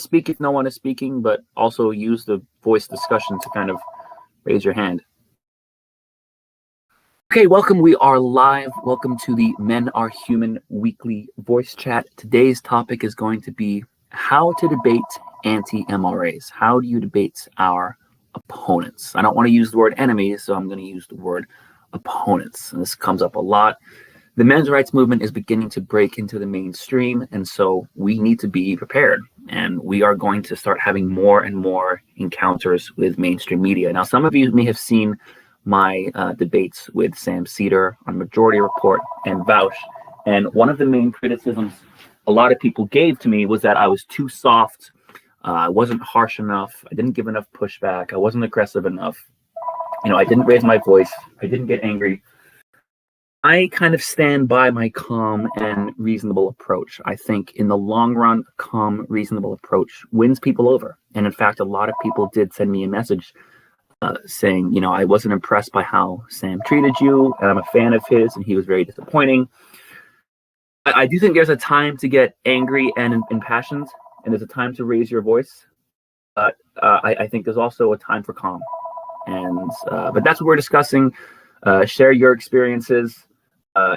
speak if no one is speaking, but also use the voice discussion to kind of raise your hand. Okay, welcome. We are live. Welcome to the Men Are Human weekly voice chat. Today's topic is going to be how to debate anti-MRAs. How do you debate our opponents? I don't want to use the word enemies, so I'm going to use the word opponents. And this comes up a lot. The men's rights movement is beginning to break into the mainstream, and so we need to be prepared. And we are going to start having more and more encounters with mainstream media. Now, some of you may have seen my debates with Sam Seder on Majority Report and Vaush. And one of the main criticisms a lot of people gave to me was that I was too soft. I wasn't harsh enough. I didn't give enough pushback. I wasn't aggressive enough. I didn't raise my voice. I didn't get angry. I kind of stand by my calm and reasonable approach. I think in the long run, a calm, reasonable approach wins people over. And in fact, a lot of people did send me a message saying, I wasn't impressed by how Sam treated you, and I'm a fan of his, and he was very disappointing. I do think there's a time to get angry and impassioned, and there's a time to raise your voice. But I think there's also a time for calm. And but that's what we're discussing. Share your experiences.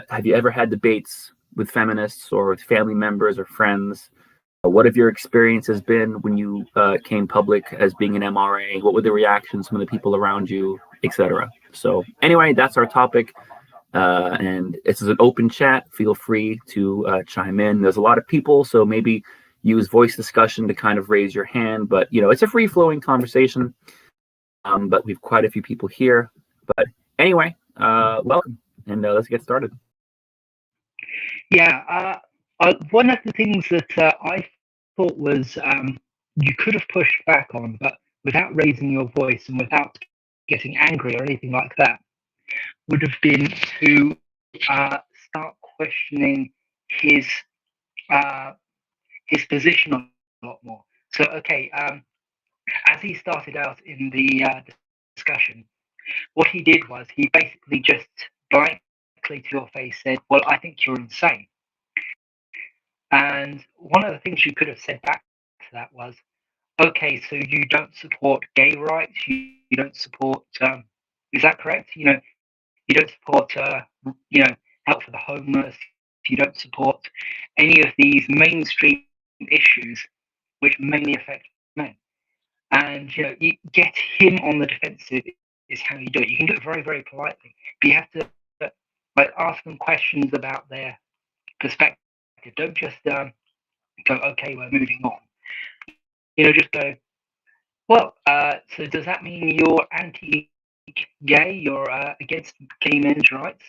Have you ever had debates with feminists or with family members or friends? What have your experiences been when you came public as being an MRA? What were the reactions from the people around you, etc.? So anyway, that's our topic. And this is an open chat. Feel free to chime in. There's a lot of people, so maybe use voice discussion to kind of raise your hand. But, it's a free-flowing conversation. But we've quite a few people here. But anyway, welcome. And let's get started. Yeah, one of the things that I thought was you could have pushed back on, but without raising your voice and without getting angry or anything like that, would have been to start questioning his position a lot more. So, okay, as he started out in the discussion, what he did was he basically just blankly to your face said, "Well, I think you're insane." And one of the things you could have said back to that was, okay, so you don't support gay rights, you don't support, is that correct? You don't support, help for the homeless, you don't support any of these mainstream issues which mainly affect men. And, you get him on the defensive is how you do it. You can do it very, very politely, but you have to ask them questions about their perspective. Don't just go, okay, we're moving on. Just go, well, so does that mean you're anti-gay, you're against gay men's rights?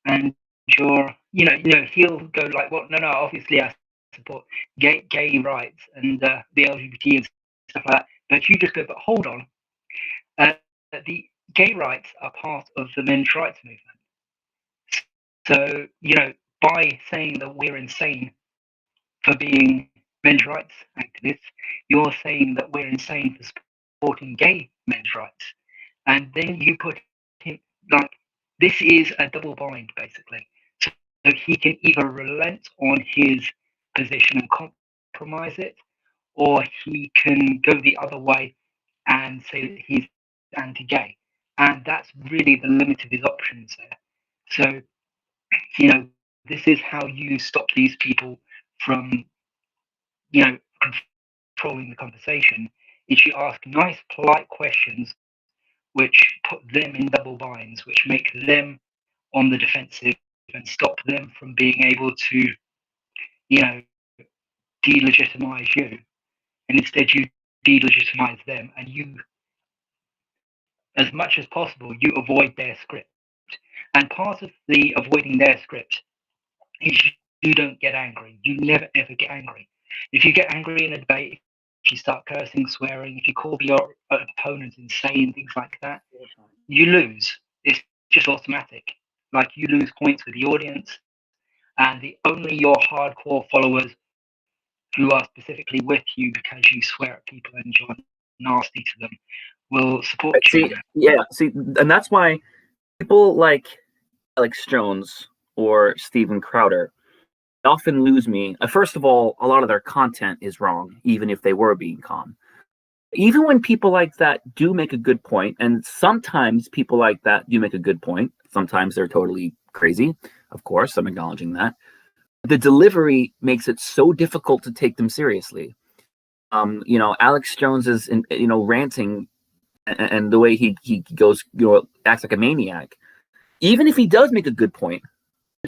And you're, he'll go like, well, no, obviously I support gay rights and the LGBT and stuff like that. But you just go, but hold on, the gay rights are part of the men's rights movement. So, by saying that we're insane for being men's rights activists, you're saying that we're insane for supporting gay men's rights. And then you put him, this is a double bind, basically. So he can either relent on his position and compromise it, or he can go the other way and say that he's anti-gay. And that's really the limit of his options there. So, this is how you stop these people from, controlling the conversation, is you ask nice, polite questions which put them in double binds, which make them on the defensive and stop them from being able to, delegitimize you. And instead you delegitimize them, and you, as much as possible, you avoid their script. And part of the avoiding their script is you don't get angry. You never, ever get angry. If you get angry in a debate, if you start cursing, swearing, if you call your opponent insane, things like that, you lose. It's just automatic. Like, you lose points with the audience, and only your hardcore followers who are specifically with you because you swear at people and you're nasty to them will support you. And that's why people like Alex Jones or Steven Crowder, often lose me. First of all, a lot of their content is wrong, even if they were being calm. Even when people like that do make a good point, and sometimes people like that do make a good point, sometimes they're totally crazy. Of course, I'm acknowledging that. The delivery makes it so difficult to take them seriously. Alex Jones is, ranting, and the way he goes, acts like a maniac. Even if he does make a good point,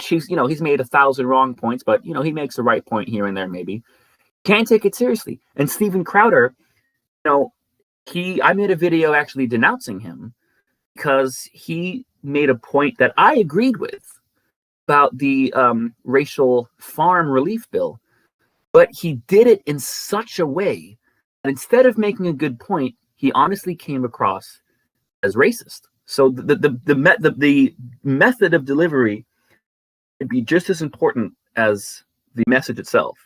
he's made 1,000 wrong points, but he makes the right point here and there. Maybe can't take it seriously. And Steven Crowder, I made a video actually denouncing him because he made a point that I agreed with about the racial farm relief bill, but he did it in such a way that instead of making a good point, he honestly came across as racist. So the method of delivery would be just as important as the message itself.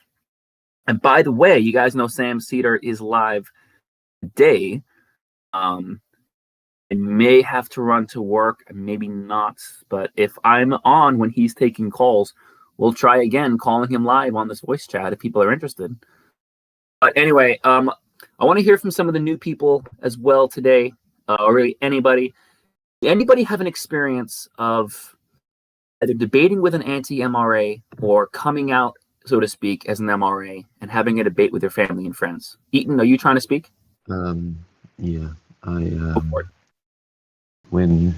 And by the way, you guys know Sam Seder is live today. I may have to run to work, maybe not, but if I'm on when he's taking calls, we'll try again calling him live on this voice chat if people are interested. But anyway, I want to hear from some of the new people as well today, or really anybody. Anybody have an experience of either debating with an anti-MRA or coming out, so to speak, as an MRA and having a debate with your family and friends? Eaton, are you trying to speak? Yeah, when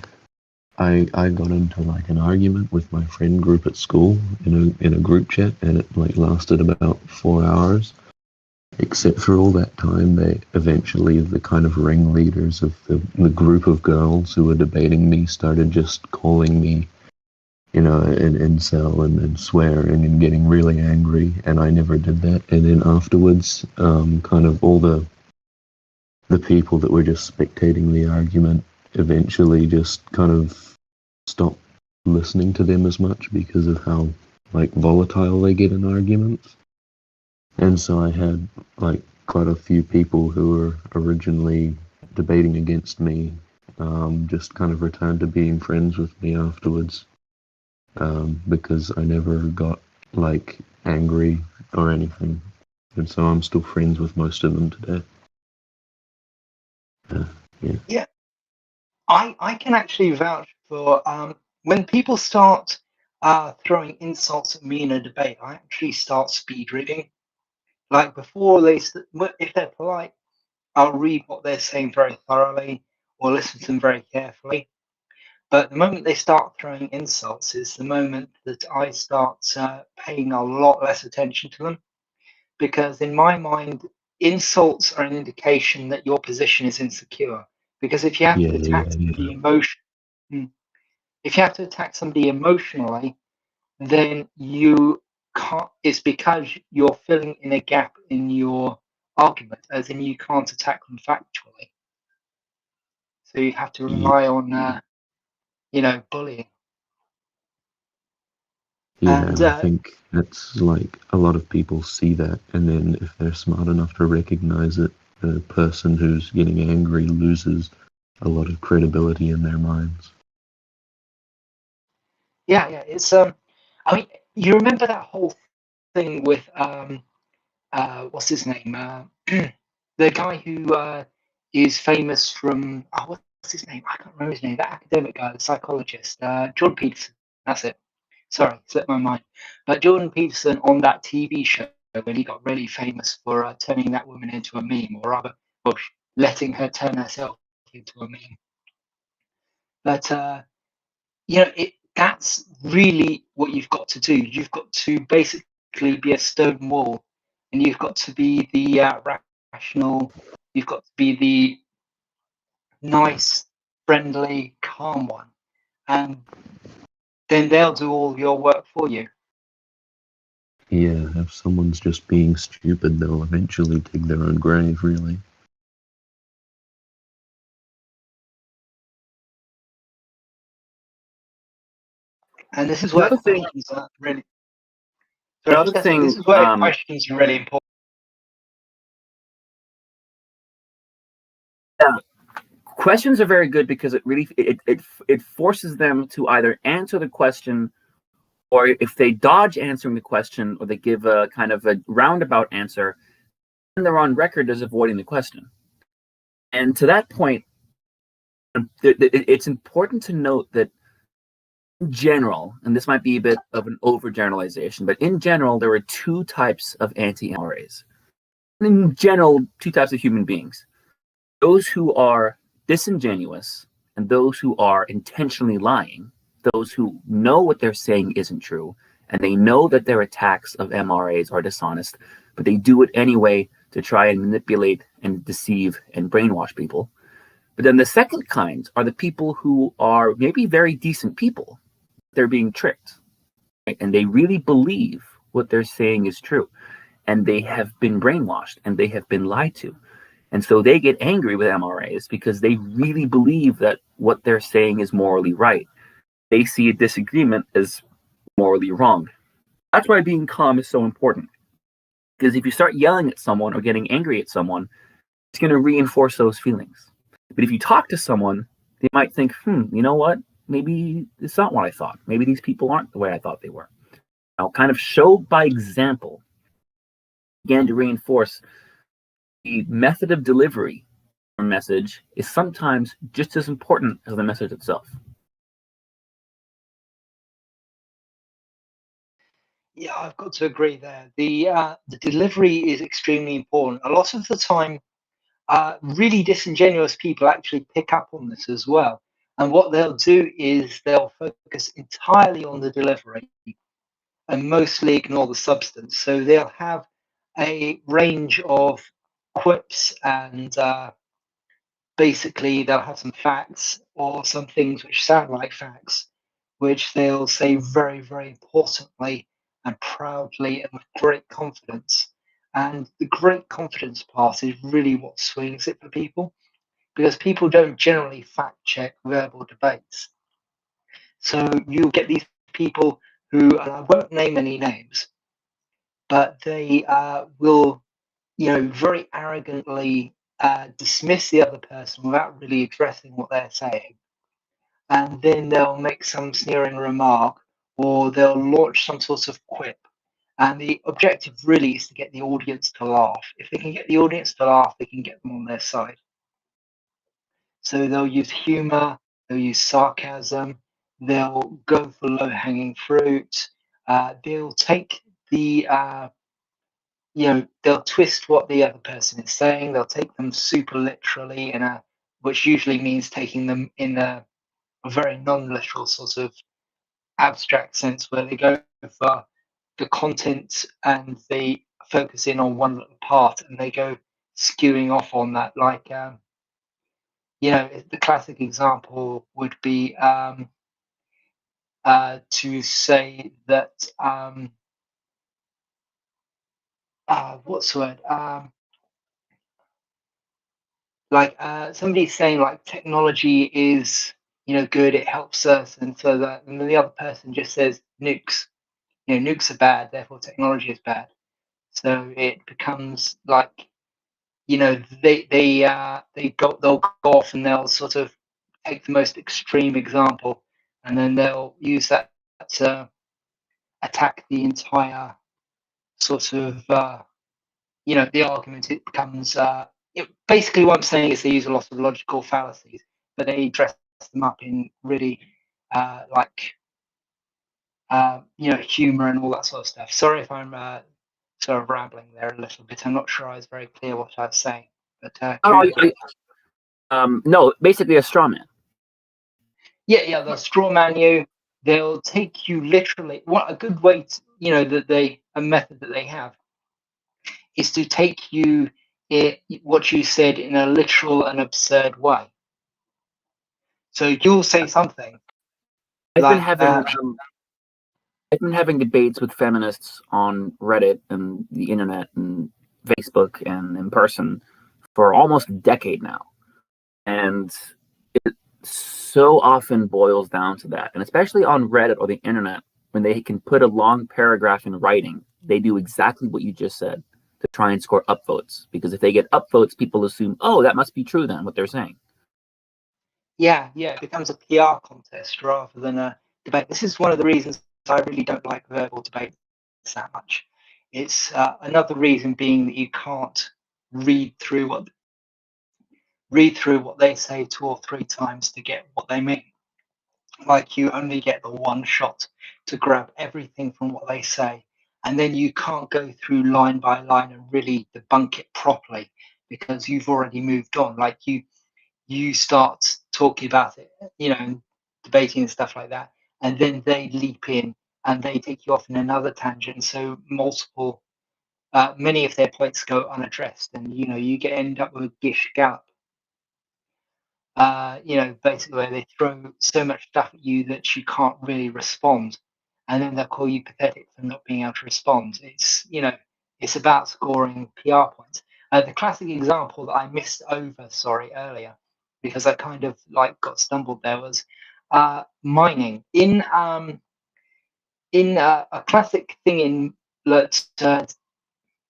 I got into like an argument with my friend group at school in a group chat, and it like lasted about 4 hours. Except for all that time, they eventually, the kind of ringleaders of the group of girls who were debating me started just calling me, an incel and swearing and getting really angry, and I never did that. And then afterwards, kind of all the people that were just spectating the argument eventually just kind of stopped listening to them as much because of how like volatile they get in arguments. And so I had like quite a few people who were originally debating against me just kind of returned to being friends with me afterwards, because I never got like angry or anything. And so I'm still friends with most of them today. Yeah, I can actually vouch for when people start throwing insults at me in a debate, I actually start speed reading. Like before if they're polite, I'll read what they're saying very thoroughly or listen to them very carefully. But the moment they start throwing insults is the moment that I start paying a lot less attention to them. Because in my mind, insults are an indication that your position is insecure. Because if you have to attack somebody if you have to attack somebody emotionally, then you can't. It's because you're filling in a gap in your argument, as in you can't attack them factually. So you have to rely on, bullying. Yeah, And I think that's like a lot of people see that, and then if they're smart enough to recognize it, the person who's getting angry loses a lot of credibility in their minds. yeah, it's I mean, you remember that whole thing with what's his name? The guy who is famous from what's his name? I can't remember his name. That academic guy, the psychologist, Jordan Peterson. That's it. Sorry, slipped my mind. But Jordan Peterson on that TV show when he got really famous for turning that woman into a meme, or rather, well, letting her turn herself into a meme. But that's really what you've got to do. You've got to basically be a stone wall, and you've got to be the rational. You've got to be the nice, friendly, calm one, and then they'll do all your work for you. Yeah, if someone's just being stupid, they'll eventually dig their own grave, really. And this is where questions are really. This is where questions are really important. Yeah, questions are very good because it really it forces them to either answer the question Or if they dodge answering the question, or they give a kind of a roundabout answer, then they're on record as avoiding the question. And to that point, it's important to note that in general, and this might be a bit of an overgeneralization, but in general, there are two types of anti-MRAs. In general, two types of human beings. Those who are disingenuous and those who are intentionally lying, those who know what they're saying isn't true, and they know that their attacks of MRAs are dishonest, but they do it anyway to try and manipulate and deceive and brainwash people. But then the second kind are the people who are maybe very decent people. They're being tricked, right? And they really believe what they're saying is true. And they have been brainwashed and they have been lied to. And so they get angry with MRAs because they really believe that what they're saying is morally right. They see a disagreement as morally wrong. That's why being calm is so important. Because if you start yelling at someone or getting angry at someone, it's going to reinforce those feelings. But if you talk to someone, they might think, you know what? Maybe it's not what I thought. Maybe these people aren't the way I thought they were. I'll kind of show by example, again, to reinforce the method of delivery of a message is sometimes just as important as the message itself. Yeah, I've got to agree there. The delivery is extremely important. A lot of the time, really disingenuous people actually pick up on this as well. And what they'll do is they'll focus entirely on the delivery and mostly ignore the substance. So they'll have a range of quips and basically they'll have some facts or some things which sound like facts, which they'll say very, very importantly and proudly and with great confidence. And the great confidence part is really what swings it for people, because people don't generally fact check verbal debates. So you get these people who, and I won't name any names, but they will, very arrogantly dismiss the other person without really addressing what they're saying. And then they'll make some sneering remark or they'll launch some sort of quip. And the objective really is to get the audience to laugh. If they can get the audience to laugh, they can get them on their side. So they'll use humor, they'll use sarcasm, they'll go for low-hanging fruit. They'll take the, they'll twist what the other person is saying. They'll take them super literally which usually means taking them in a very non-literal sort of abstract sense, where they go for the content and they focus in on one little part and they go skewing off on that. Like, the classic example would be to say that, what's the word? Somebody's saying like technology is, good, it helps us, and so that, and then the other person just says nukes. Nukes are bad, therefore technology is bad. So it becomes like, they'll go off and they'll sort of take the most extreme example, and then they'll use that to attack the entire sort of, the argument. It becomes basically what I'm saying is they use a lot of logical fallacies, but they dress them up in really humor and all that sort of stuff. Sorry if I'm sort of rambling there a little bit. I'm not sure I was very clear what I was saying. But no, basically a straw man. Yeah, they'll straw man you. They'll take you literally. What a good way to, a method that they have is to take you what you said in a literal and absurd way. So you'll say something. I've been having debates with feminists on Reddit and the internet and Facebook and in person for almost a decade now. And it so often boils down to that. And especially on Reddit or the internet, when they can put a long paragraph in writing, they do exactly what you just said to try and score upvotes. Because if they get upvotes, people assume, oh, that must be true then, what they're saying. Yeah, it becomes a PR contest rather than a debate. This is one of the reasons I really don't like verbal debates that much. It's another reason being that you can't read through what they say 2 or 3 times to get what they mean. Like, you only get the one shot to grab everything from what they say, and then you can't go through line by line and really debunk it properly because you've already moved on. Like, you start talking about it, debating and stuff like that, and then they leap in and they take you off in another tangent. So many of their points go unaddressed, and you end up with a gish gallop. Basically where they throw so much stuff at you that you can't really respond, and then they'll call you pathetic for not being able to respond. It's about scoring PR points. The classic example that I missed over, earlier, because I kind of got stumbled there, was mining. In a classic thing that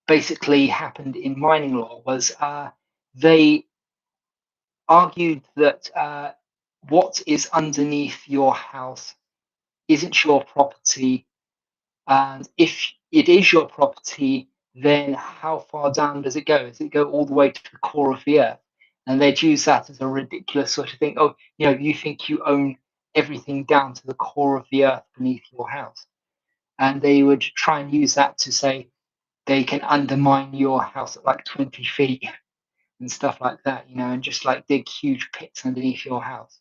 basically happened in mining law was they argued that what is underneath your house isn't your property, and if it is your property, then how far down does it go? Does it go all the way to the core of the earth? And they'd use that as a ridiculous sort of thing. Oh, you think you own everything down to the core of the earth beneath your house, and they would try and use that to say they can undermine your house at like 20 feet and stuff like that, and just dig huge pits underneath your house.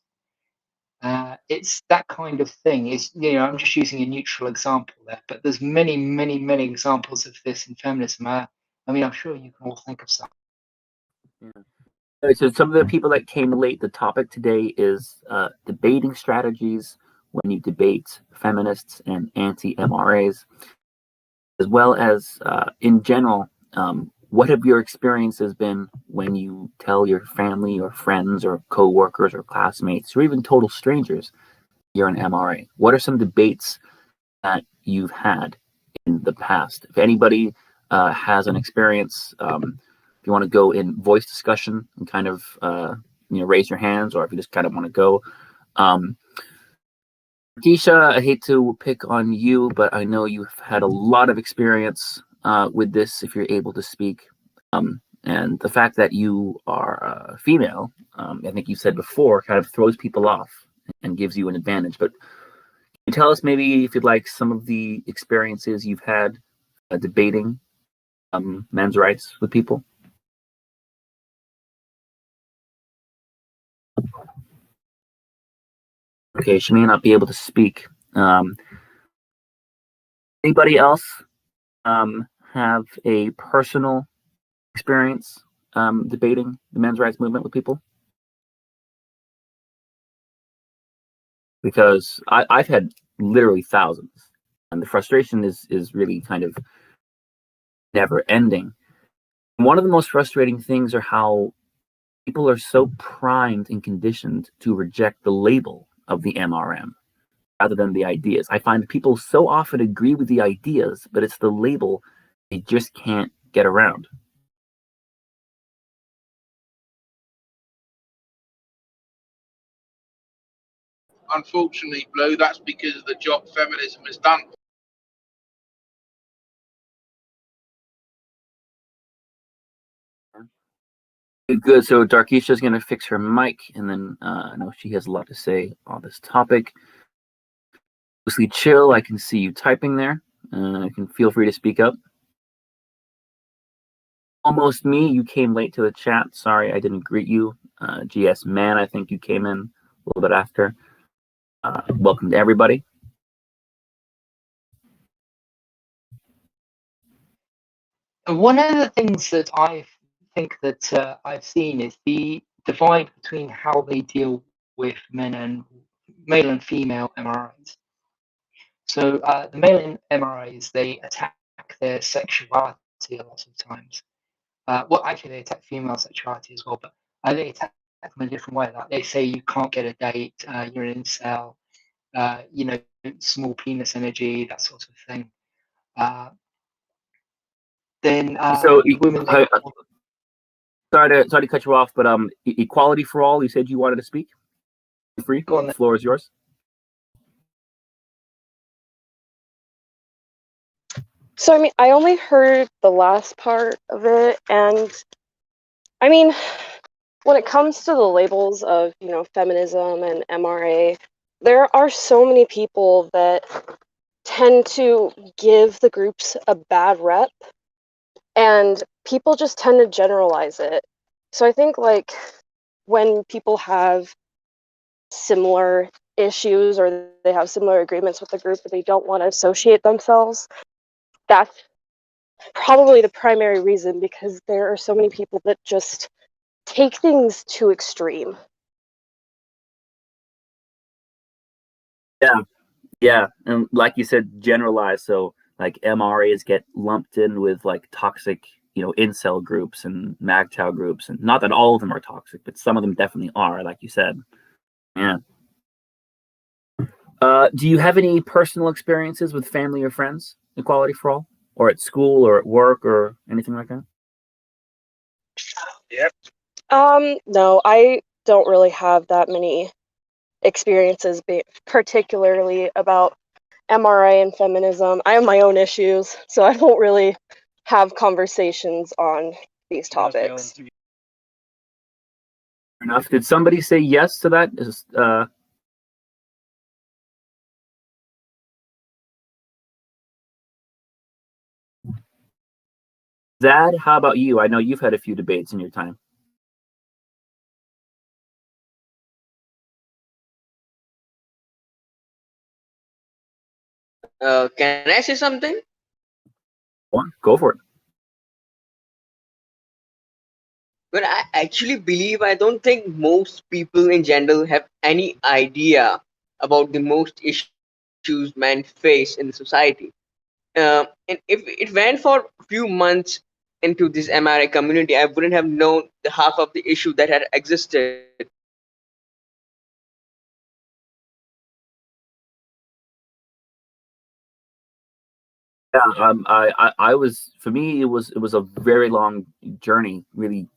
It's that kind of thing. I'm just using a neutral example there, but there's many, many, many examples of this in feminism. I'm sure you can all think of some. Yeah. So some of the people that came late, the topic today is debating strategies when you debate feminists and anti-MRAs, as well as in general, what have your experiences been when you tell your family or friends or coworkers or classmates or even total strangers you're an MRA? What are some debates that you've had in the past? If anybody has an experience, if you want to go in voice discussion and kind of raise your hands, or if you just kind of want to go. Keisha, I hate to pick on you, but I know you've had a lot of experience with this, if you're able to speak. And the fact that you are female, I think you said before, kind of throws people off and gives you an advantage. But can you tell us maybe, if you'd like, some of the experiences you've had debating men's rights with people? Okay, she may not be able to speak. Anybody else have a personal experience debating the men's rights movement with people? Because I've had literally thousands, and the frustration is really kind of never ending. One of the most frustrating things are how people are so primed and conditioned to reject the label of the MRM rather than the ideas. I find people so often agree with the ideas, but it's the label they just can't get around. Unfortunately, Blue, that's because of the job feminism has done. Good. So Darkisha's going to fix her mic, and then I know she has a lot to say on this topic. Mostly chill. I can see you typing there. You can feel free to speak up. Almost me, you came late to the chat. Sorry, I didn't greet you. GS Man, I think you came in a little bit after. Welcome to everybody. One of the things that I think that I've seen is the divide between how they deal with male and female MRIs. So the male MRIs, they attack their sexuality a lot of times. Well, actually, they attack female sexuality as well, but they attack them in a different way. Like, they say you can't get a date, you're an incel, small penis energy, that sort of thing. Then So women. sorry to cut you off, but equality for all. You said you wanted to speak. Free. Go on. The floor is yours. So, I mean, I only heard the last part of it, and I mean, when it comes to the labels of, feminism and MRA, there are so many people that tend to give the groups a bad rep, and people just tend to generalize it. So I think, like, when people have similar issues or they have similar agreements with the group but they don't want to associate themselves, that's probably the primary reason, because there are so many people that just take things too extreme. Yeah, and like you said, generalized. So like MRAs get lumped in with like toxic, incel groups and MAGTOW groups, and not that all of them are toxic, but some of them definitely are, like you said. Yeah. Do you have any personal experiences with family or friends, Equality for All, or at school or at work or anything like that? Yep. No, I don't really have that many experiences, particularly about MRA and feminism. I have my own issues, so I don't really have conversations on these topics. Fair enough. Did somebody say yes to that? Zad, how about you? I know you've had a few debates in your time. Can I say something? Go for it. But I actually believe I don't think most people in general have any idea about the most issues men face in the society. And if it went for a few months into this MRA community, I wouldn't have known the half of the issue that had existed. Yeah, I was, for me, it was a very long journey. Really,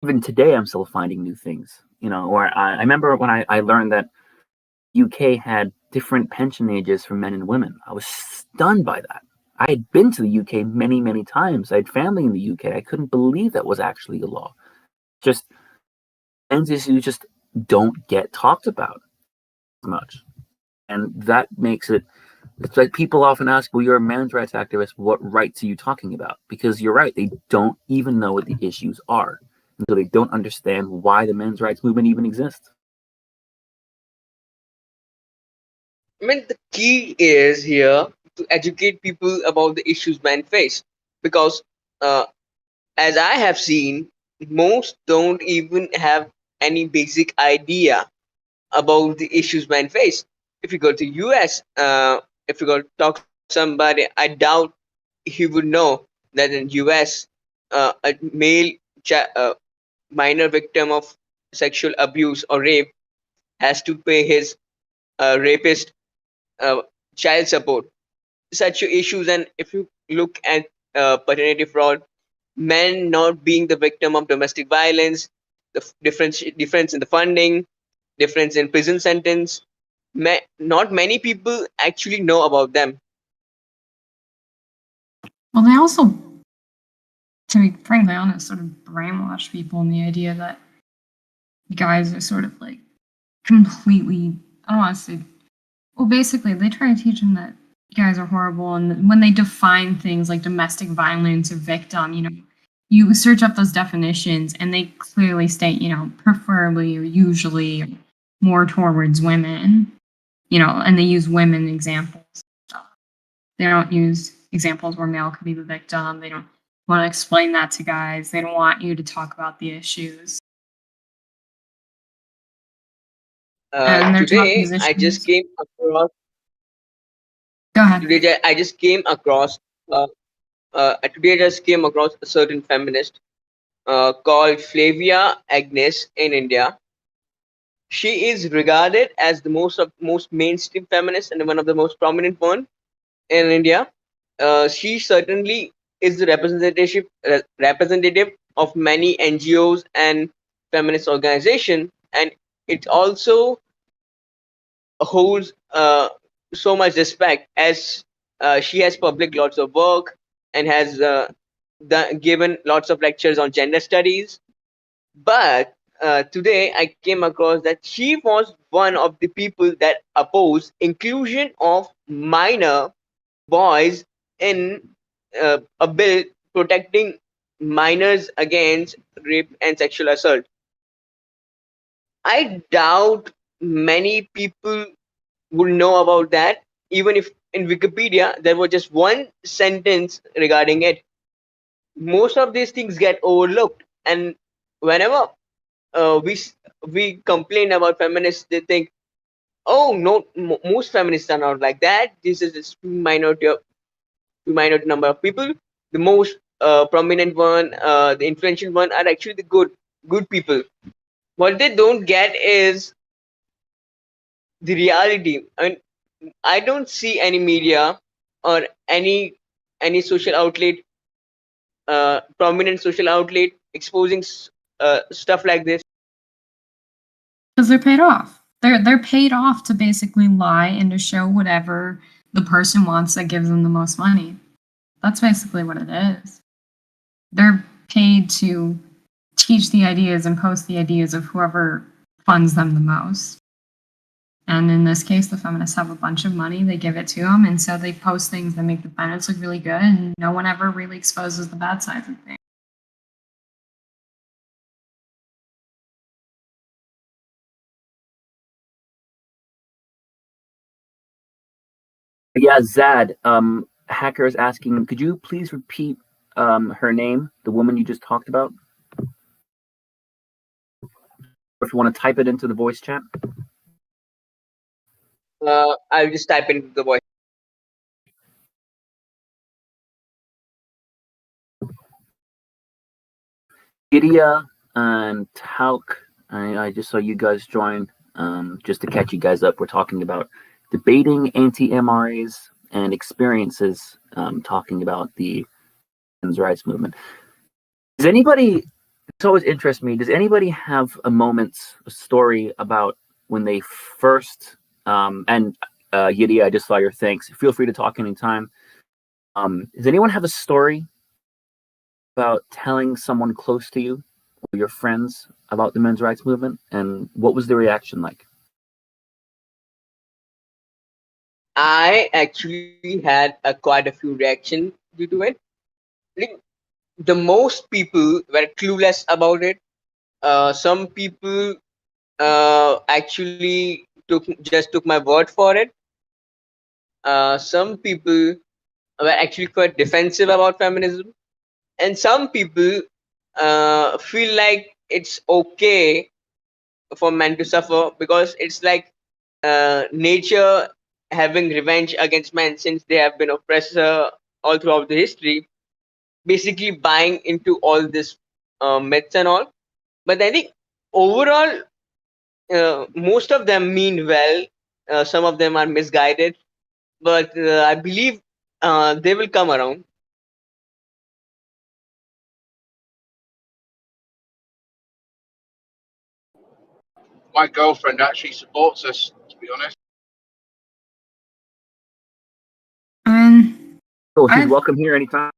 even today, I'm still finding new things. Or I remember when I learned that UK had different pension ages for men and women. I was stunned by that. I had been to the UK many, many times. I had family in the UK. I couldn't believe that was actually a law. Just men's issues just don't get talked about much, and that makes it. It's like people often ask, well, you're a men's rights activist. What rights are you talking about? Because you're right. They don't even know what the issues are. And so they don't understand why the men's rights movement even exists. I mean, the key is here to educate people about the issues men face. Because as I have seen, most don't even have any basic idea about the issues men face. If you go to US, if you go to talk to somebody, I doubt he would know that in US, a male minor victim of sexual abuse or rape has to pay his rapist uh, child support. Such issues, and if you look at paternity fraud, men not being the victim of domestic violence, the difference in the funding, difference in prison sentence, not many people actually know about them. Well, they also, to be frankly honest, sort of brainwash people in the idea that guys are sort of like completely, I don't want to say, well, basically, they try to teach them that guys are horrible. And when they define things like domestic violence or victim, you search up those definitions and they clearly state, preferably or usually more towards women, and they use women examples. They don't use examples where male could be the victim. They don't want to explain that to guys. They don't want you to talk about the issues. And their top Today, I positions. just came across. Go ahead. Today, I just came across. Today, I just came across a certain feminist called Flavia Agnes in India. She is regarded as the most mainstream feminist and one of the most prominent one in India. She certainly is the representative of many NGOs and feminist organization, and it also holds so much respect as she has published lots of work. and has given lots of lectures on gender studies. But today I came across that she was one of the people that opposed inclusion of minor boys in a bill protecting minors against rape and sexual assault. I doubt many people would know about that, even if in Wikipedia there was just one sentence regarding it. Most of these things get overlooked, and whenever uh, we we complain about feminists, they think, oh no, most feminists are not like that. This is a minority number of people. The most prominent one, the influential one, are actually the good people. What they don't get is the reality. I mean, I don't see any media or any social outlet, prominent social outlet exposing stuff like this. Because they're paid off. They're paid off to basically lie and to show whatever the person wants that gives them the most money. That's basically what it is. They're paid to teach the ideas and post the ideas of whoever funds them the most. And in this case, the feminists have a bunch of money, they give it to them, and so they post things that make the feminists look really good, and no one ever really exposes the bad sides of things. Yeah, Zad, Hacker is asking, could you please repeat her name, the woman you just talked about? Or if you want to type it into the voice chat. I'll just type in the voice. Gideon and Talk, I just saw you guys join. Just to catch you guys up, we're talking about debating anti-MRAs and experiences, talking about the men's rights movement. Does anybody, it's always interests me, does anybody have a story about when they first, and Yidi, I just saw your thanks. Feel free to talk anytime. Does anyone have a story about telling someone close to you or your friends about the men's rights movement, and what was the reaction like? I actually had quite a few reactions due to it. Like, the most people were clueless about it. Some people actually took my word for it. Some people were actually quite defensive about feminism, and some people feel like it's okay for men to suffer because it's like nature having revenge against men since they have been oppressor all throughout the history, basically buying into all this myths and all. But I think overall, most of them mean well. Some of them are misguided, but I believe they will come around. My girlfriend actually supports us, to be honest. Oh, she's welcome here anytime.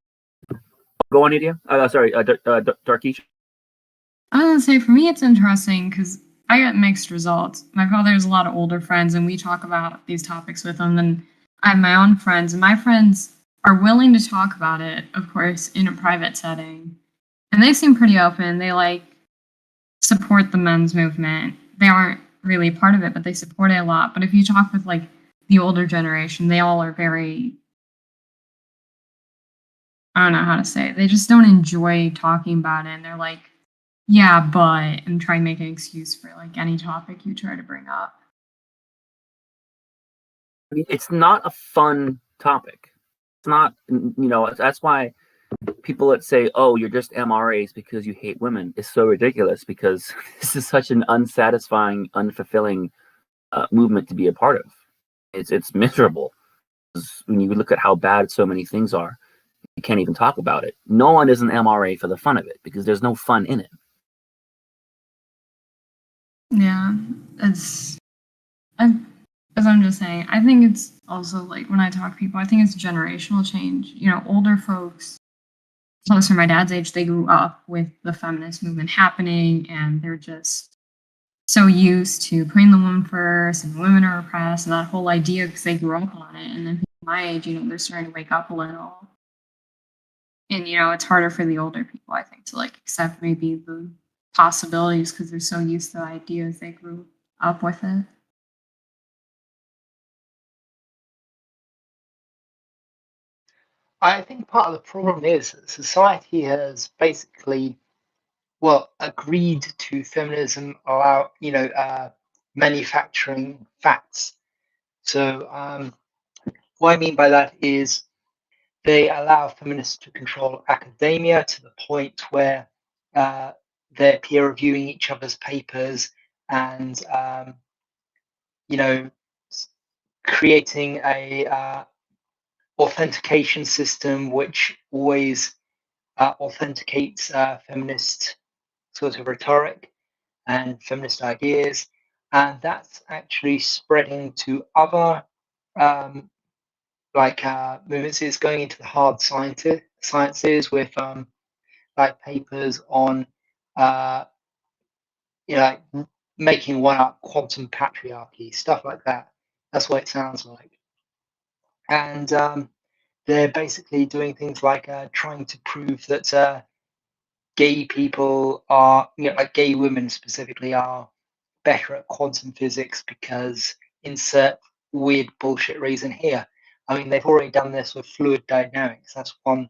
Go on, India. Sorry, Darkish. I was gonna say, for me, it's interesting because I get mixed results. My father has a lot of older friends, and we talk about these topics with them. And I have my own friends, and my friends are willing to talk about it, of course, in a private setting. And they seem pretty open. They support the men's movement. They aren't really part of it, but they support it a lot. But if you talk with the older generation, they all are very, I don't know how to say it. They just don't enjoy talking about it. And they're like, yeah, but, and try and make an excuse for any topic you try to bring up. I mean, it's not a fun topic. It's not, that's why people that say, oh, you're just MRAs because you hate women is so ridiculous, because this is such an unsatisfying, unfulfilling movement to be a part of. It's miserable. When you look at how bad so many things are, you can't even talk about it. No one is an MRA for the fun of it, because there's no fun in it. Yeah, it's as I'm just saying, I think it's also like when I talk to people, I think it's generational change. You know, older folks, closer to my dad's age, they grew up with the feminist movement happening, and they're just so used to putting the woman first and women are oppressed and that whole idea because they grew up on it. And then people my age, you know, they're starting to wake up a little. And, you know, it's harder for the older people, I think, to like accept maybe the possibilities because they're so used to the ideas they grew up with it. I think part of the problem is that society has basically, well, agreed to feminism allow, manufacturing facts. So what I mean by that is they allow feminists to control academia to the point where they're peer reviewing each other's papers and, creating a authentication system which always authenticates feminist sort of rhetoric and feminist ideas, and that's actually spreading to other movements. It's going into the hard sciences with like papers on like making one up quantum patriarchy, stuff like that. That's what it sounds like. And they're basically doing things like trying to prove that gay people are, like gay women specifically, are better at quantum physics because insert weird bullshit reason here. I mean, they've already done this with fluid dynamics. That's one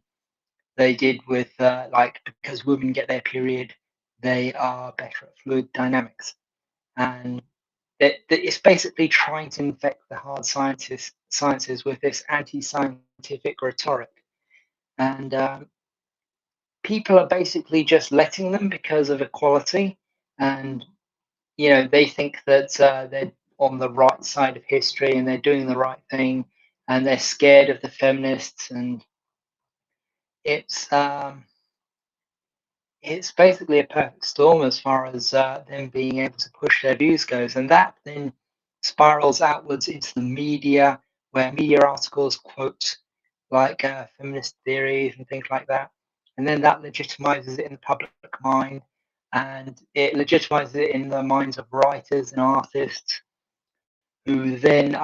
they did with because women get their period, they are better at fluid dynamics. And it's basically trying to infect the hard sciences with this anti-scientific rhetoric. And people are basically just letting them because of equality. And, they think that they're on the right side of history and they're doing the right thing. And they're scared of the feminists. And it's basically a perfect storm as far as them being able to push their views goes. And that then spirals outwards into the media, where media articles quote like feminist theories and things like that. And then that legitimizes it in the public mind, and it legitimizes it in the minds of writers and artists who then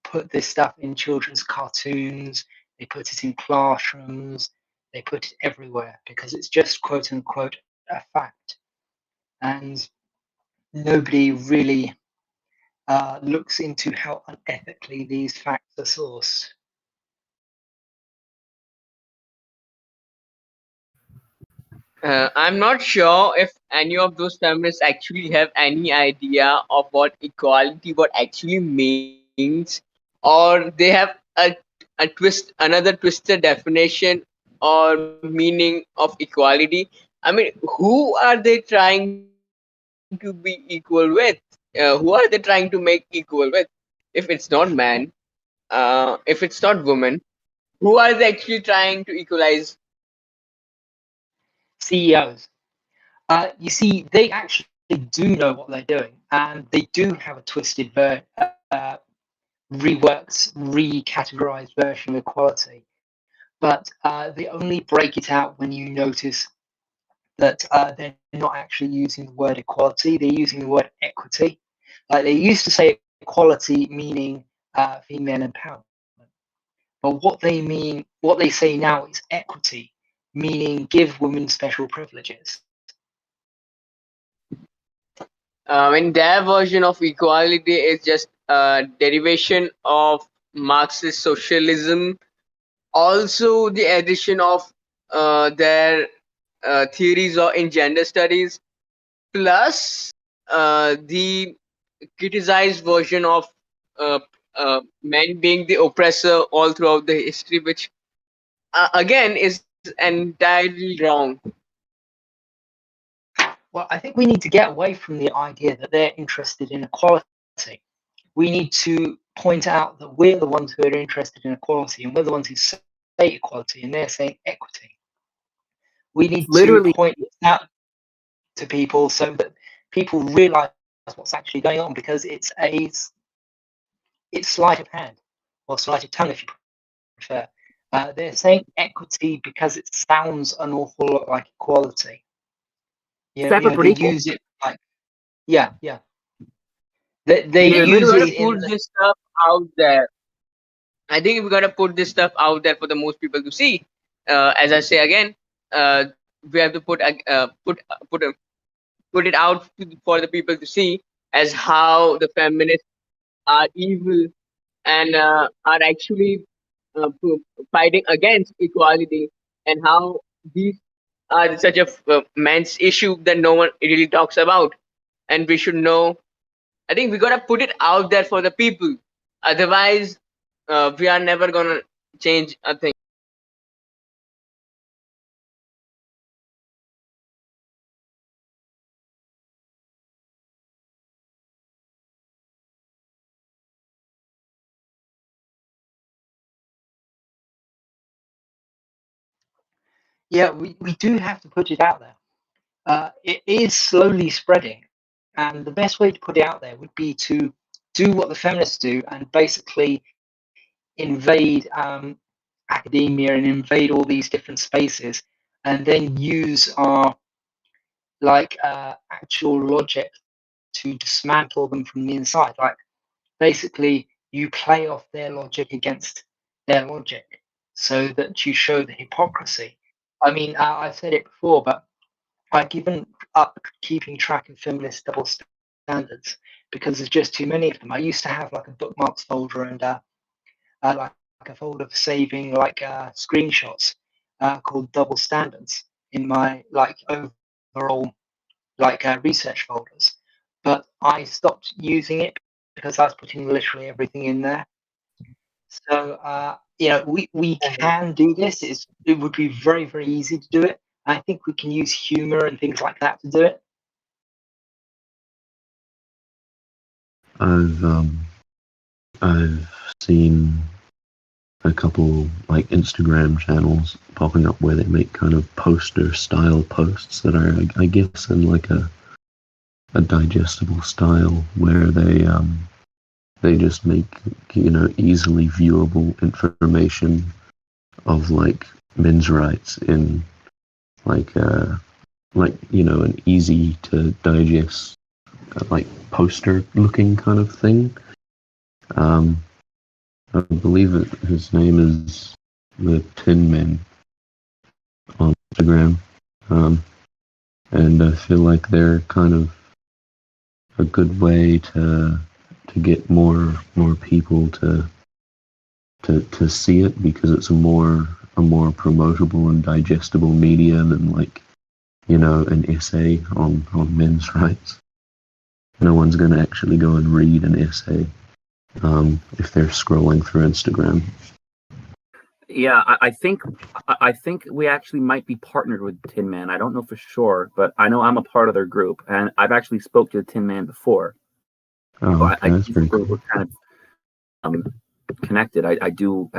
put this stuff in children's cartoons, they put it in classrooms, they put it everywhere because it's just quote unquote a fact. And nobody really looks into how unethically these facts are sourced. I'm not sure if any of those feminists actually have any idea of what equality, what actually means, or they have another twisted definition or meaning of equality. I mean, who are they trying to be equal with? Who are they trying to make equal with? If it's not man, if it's not woman, who are they actually trying to equalize? CEOs. You see, they actually do know what they're doing, and they do have a twisted, reworked, recategorized version of equality. But they only break it out when you notice that they're not actually using the word equality, they're using the word equity. Like they used to say equality meaning female empowerment. But what they say now is equity, meaning give women special privileges. And their version of equality is just a derivation of Marxist socialism. Also, the addition of their theories in gender studies, plus the criticized version of men being the oppressor all throughout the history, which again is entirely wrong. Well, I think we need to get away from the idea that they're interested in equality. We need to point out that we're the ones who are interested in equality, and we're the ones who say equality, and they're saying equity. We need to point this out to people so that people realize what's actually going on, because it's it's sleight of hand or sleight of tongue, if you prefer. They're saying equity because it sounds an awful lot like equality. Separate but They equal. use it like, yeah. They If we're use gonna it in put this stuff out there, I think we're gonna put this stuff out there for the most people to see. As I say again, we have to put it out for the people to see as how the feminists are evil and are actually fighting against equality, and how these are such a man's issue that no one really talks about, and we should know. I think we gotta put it out there for the people. Otherwise, we are never gonna change a thing. Yeah, we do have to put it out there. It is slowly spreading, and the best way to put it out there would be to do what the feminists do and basically invade academia and invade all these different spaces, and then use our actual logic to dismantle them from the inside. Like basically, you play off their logic against their logic, so that you show the hypocrisy. I mean, I've said it before, but I've given up keeping track of feminist double standards because there's just too many of them. I used to have like a bookmarks folder and like a folder for saving screenshots called double standards in my overall research folders, but I stopped using it because I was putting literally everything in there. So we can do this. It would be very, very easy to do it. I think we can use humor and things like that to do it. I've seen a couple like Instagram channels popping up where they make kind of poster style posts that are, I guess, in like a digestible style where they just make easily viewable information of like men's rights in like an easy to digest like poster looking kind of thing. I believe his name is the Tin Men on Instagram, and I feel like they're kind of a good way to get more people to see it, because it's a more promotable and digestible media than like an essay on men's rights. No one's going to actually go and read an essay if they're scrolling through Instagram. Yeah, I think we actually might be partnered with Tin Man. I don't know for sure, but I know I'm a part of their group, and I've actually spoke to the Tin Man before. Oh, So okay, that's pretty cool. We're kind of connected. I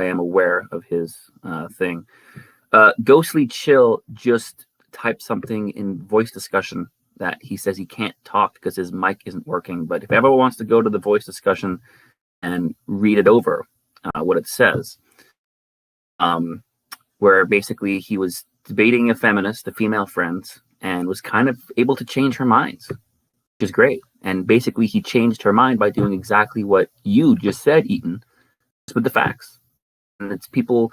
am aware of his thing. Ghostly Chill just typed something in voice discussion that he says he can't talk because his mic isn't working. But if everyone wants to go to the voice discussion and read it over, what it says, where basically he was debating a feminist, a female friend, and was kind of able to change her mind, which is great. And basically he changed her mind by doing exactly what you just said, Eaton, just with the facts. And it's people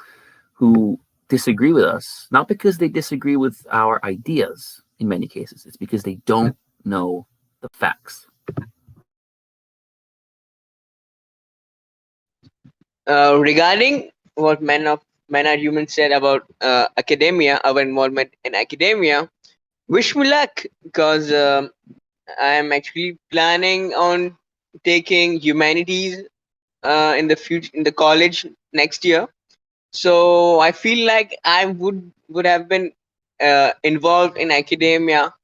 who disagree with us, not because they disagree with our ideas in many cases, it's because they don't know the facts. Regarding what Men Are Human said about academia, our involvement in academia, wish me luck, because I am actually planning on taking humanities in the future in the college next year. So I feel like I would have been involved in academia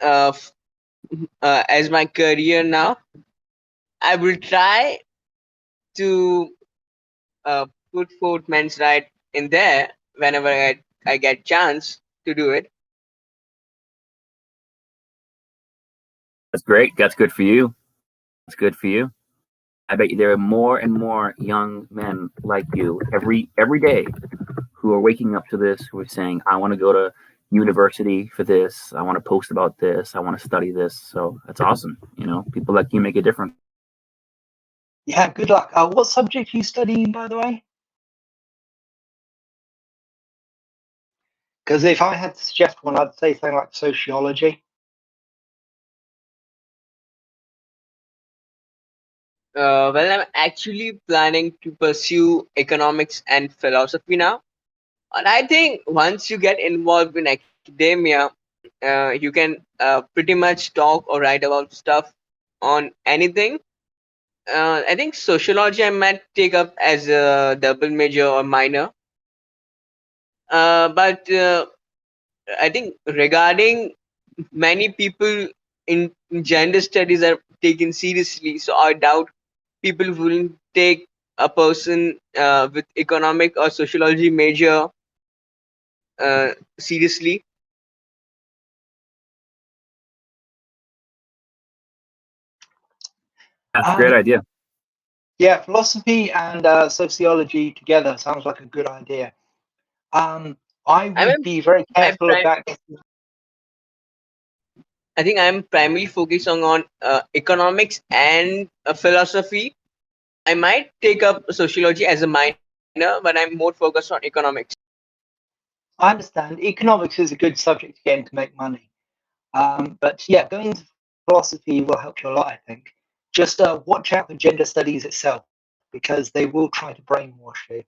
as my career now. I will try to put forth men's right in there whenever I get chance to do it. That's great. That's good for you. That's good for you. I bet you there are more and more young men like you every day who are waking up to this, who are saying, I want to go to university for this, I want to post about this, I want to study this. So that's awesome. People like you make a difference. Yeah, good luck. What subject are you studying, by the way? Because if I had to suggest one, I'd say something like sociology. Well, I'm actually planning to pursue economics and philosophy now. And I think once you get involved in academia, you can pretty much talk or write about stuff on anything. I think sociology I might take up as a double major or minor. But I think regarding many people in gender studies are taken seriously, so I doubt people wouldn't take a person with economic or sociology major seriously. That's a great idea. Yeah, philosophy and sociology together sounds like a good idea. I I'm, would be very I'm careful prim- about. I think I'm primarily focusing on economics and philosophy. I might take up sociology as a minor, but I'm more focused on economics. I understand economics is a good subject to get in to make money. But yeah, going into philosophy will help you a lot, I think. Just watch out for gender studies itself, because they will try to brainwash you.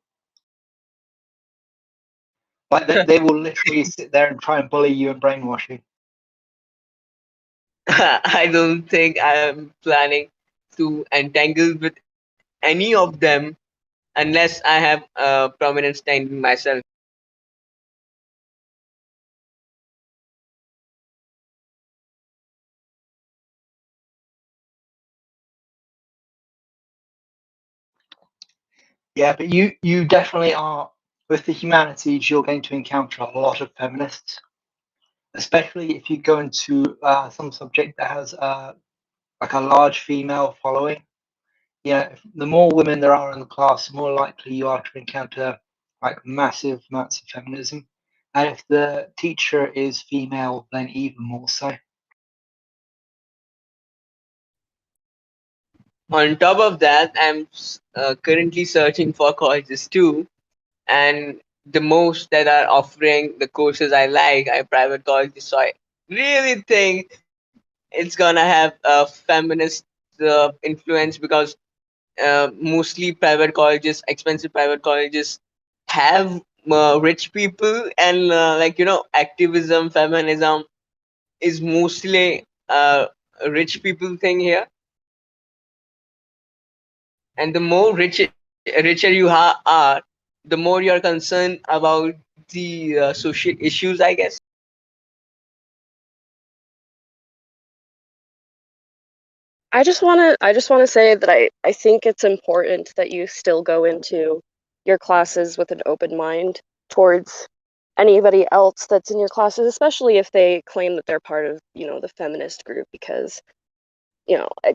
Like they will literally sit there and try and bully you and brainwash you. I don't think I'm planning to entangle with any of them unless I have a prominent standing myself. Yeah, but you definitely are. With the humanities, you're going to encounter a lot of feminists, especially if you go into some subject that has like a large female following. Yeah, the more women there are in the class, the more likely you are to encounter like massive amounts of feminism. And if the teacher is female, then even more so. On top of that, I'm currently searching for colleges too, and the most that are offering the courses I like are private colleges. So I really think it's gonna have a feminist influence because mostly private colleges, expensive private colleges, have rich people, and activism, feminism is mostly a rich people thing here. And the more richer you are, the more you're concerned about the social issues, I guess. I just want to say that I think it's important that you still go into your classes with an open mind towards anybody else that's in your classes, especially if they claim that they're part of, the feminist group, because,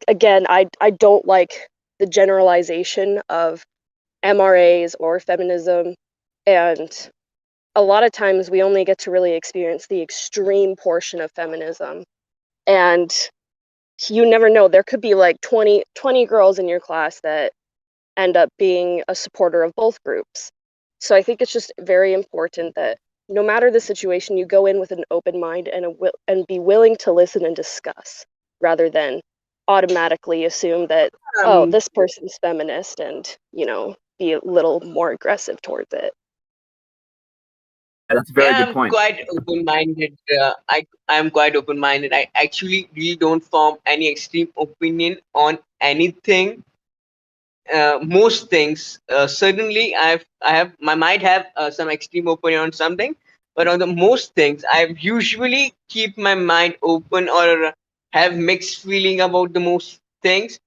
again, I don't like the generalization of MRAs or feminism, and a lot of times we only get to really experience the extreme portion of feminism, and you never know, there could be like 20 girls in your class that end up being a supporter of both groups. So I think it's just very important that no matter the situation, you go in with an open mind and be willing to listen and discuss, rather than automatically assume that, oh, Um, this person's feminist, and be a little more aggressive towards it. That's a very yeah, good I'm point. quite open-minded. I'm quite open-minded. I actually really don't form any extreme opinion on anything. Most things, certainly, I might have some extreme opinion on something, but on the most things, I usually keep my mind open or have mixed feeling about the most things.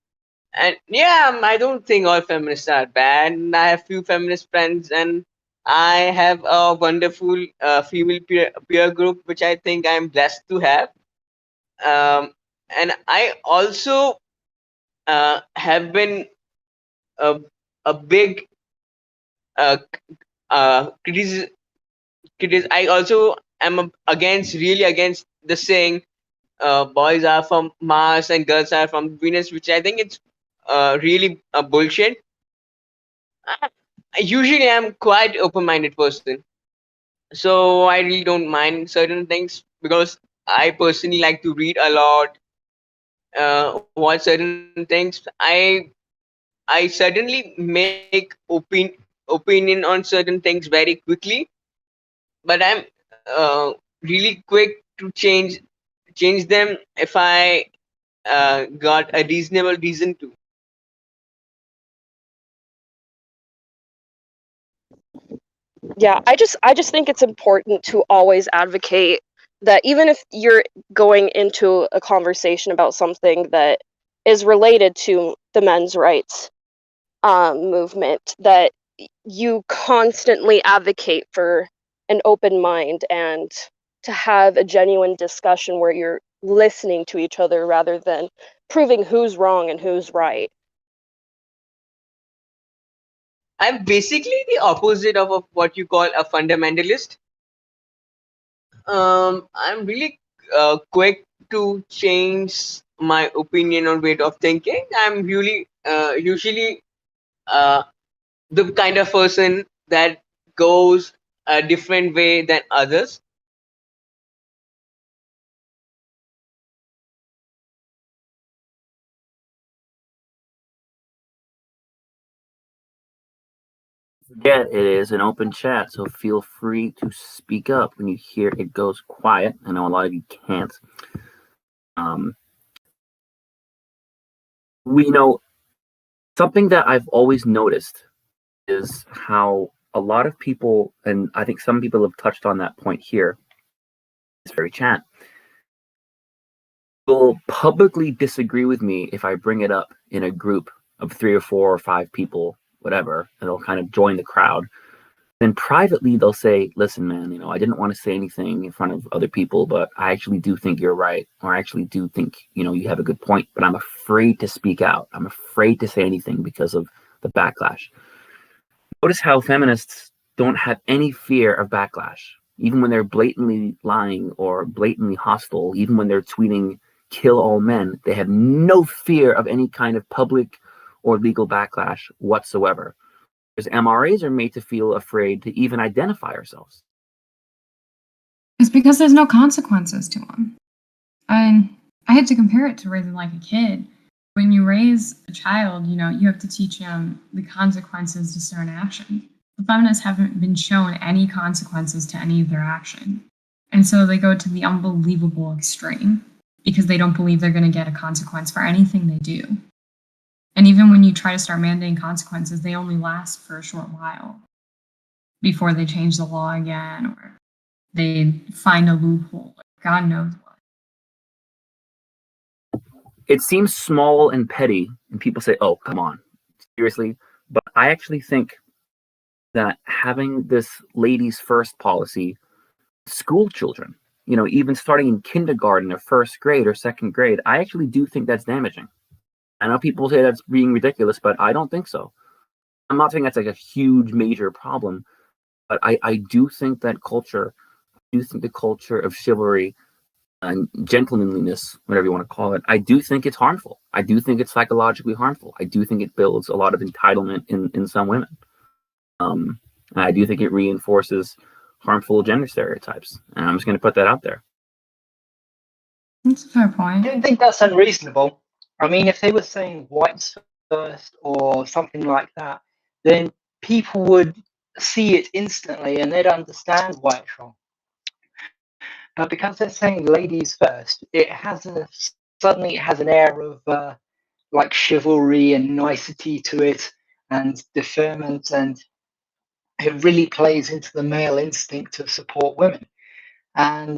And yeah, I don't think all feminists are bad. I have few feminist friends, and I have a wonderful female peer group, which I think I'm blessed to have. And I also have been a big uh, I also am really against the saying boys are from Mars and girls are from Venus, which I think it's really a bullshit. Usually I'm quite open-minded person, so I really don't mind certain things because I personally like to read a lot, watch certain things. I certainly make opinion on certain things very quickly, but I'm really quick to change them if I got a reasonable reason to. Yeah, I just think it's important to always advocate that even if you're going into a conversation about something that is related to the men's rights movement, that you constantly advocate for an open mind and to have a genuine discussion where you're listening to each other rather than proving who's wrong and who's right. I'm basically the opposite of what you call a fundamentalist. I'm really quick to change my opinion or way of thinking. I'm really usually uh, the kind of person that goes a different way than others. Yeah, it is an open chat, so feel free to speak up when you hear it goes quiet. I know a lot of you can't. We know something that I've always noticed is how a lot of people, and I think some people have touched on that point here, this very chat, will publicly disagree with me if I bring it up in a group of 3 or 4 or 5 people, whatever, and they'll kind of join the crowd. Then privately they'll say, listen, man, I didn't want to say anything in front of other people, but I actually do think you're right, or I actually do think you have a good point, but I'm afraid to speak out. I'm afraid to say anything because of the backlash. Notice how feminists don't have any fear of backlash, even when they're blatantly lying or blatantly hostile, even when they're tweeting kill all men. They have no fear of any kind of public or legal backlash whatsoever. Because MRAs are made to feel afraid to even identify ourselves. It's because there's no consequences to them. And I had to compare it to raising like a kid. When you raise a child, you have to teach them the consequences to certain action. The feminists haven't been shown any consequences to any of their action. And so they go to the unbelievable extreme because they don't believe they're going to get a consequence for anything they do. And even when you try to start mandating consequences, they only last for a short while before they change the law again or they find a loophole. God knows what. It seems small and petty, and people say, oh, come on, seriously? But I actually think that having this ladies first policy, school children, even starting in kindergarten or first grade or second grade, I actually do think that's damaging. I know people say that's being ridiculous, but I don't think so. I'm not saying that's like a huge, major problem, but I do think that the culture of chivalry and gentlemanliness, whatever you want to call it, I do think it's harmful. I do think it's psychologically harmful. I do think it builds a lot of entitlement in some women. And I do think it reinforces harmful gender stereotypes. And I'm just going to put that out there. That's a fair I point. don't think that's unreasonable. I mean, if they were saying whites first or something like that, then people would see it instantly and they'd understand why it's wrong. But because they're saying ladies first, suddenly it has an air of like chivalry and nicety to it and deferment, and it really plays into the male instinct to support women. And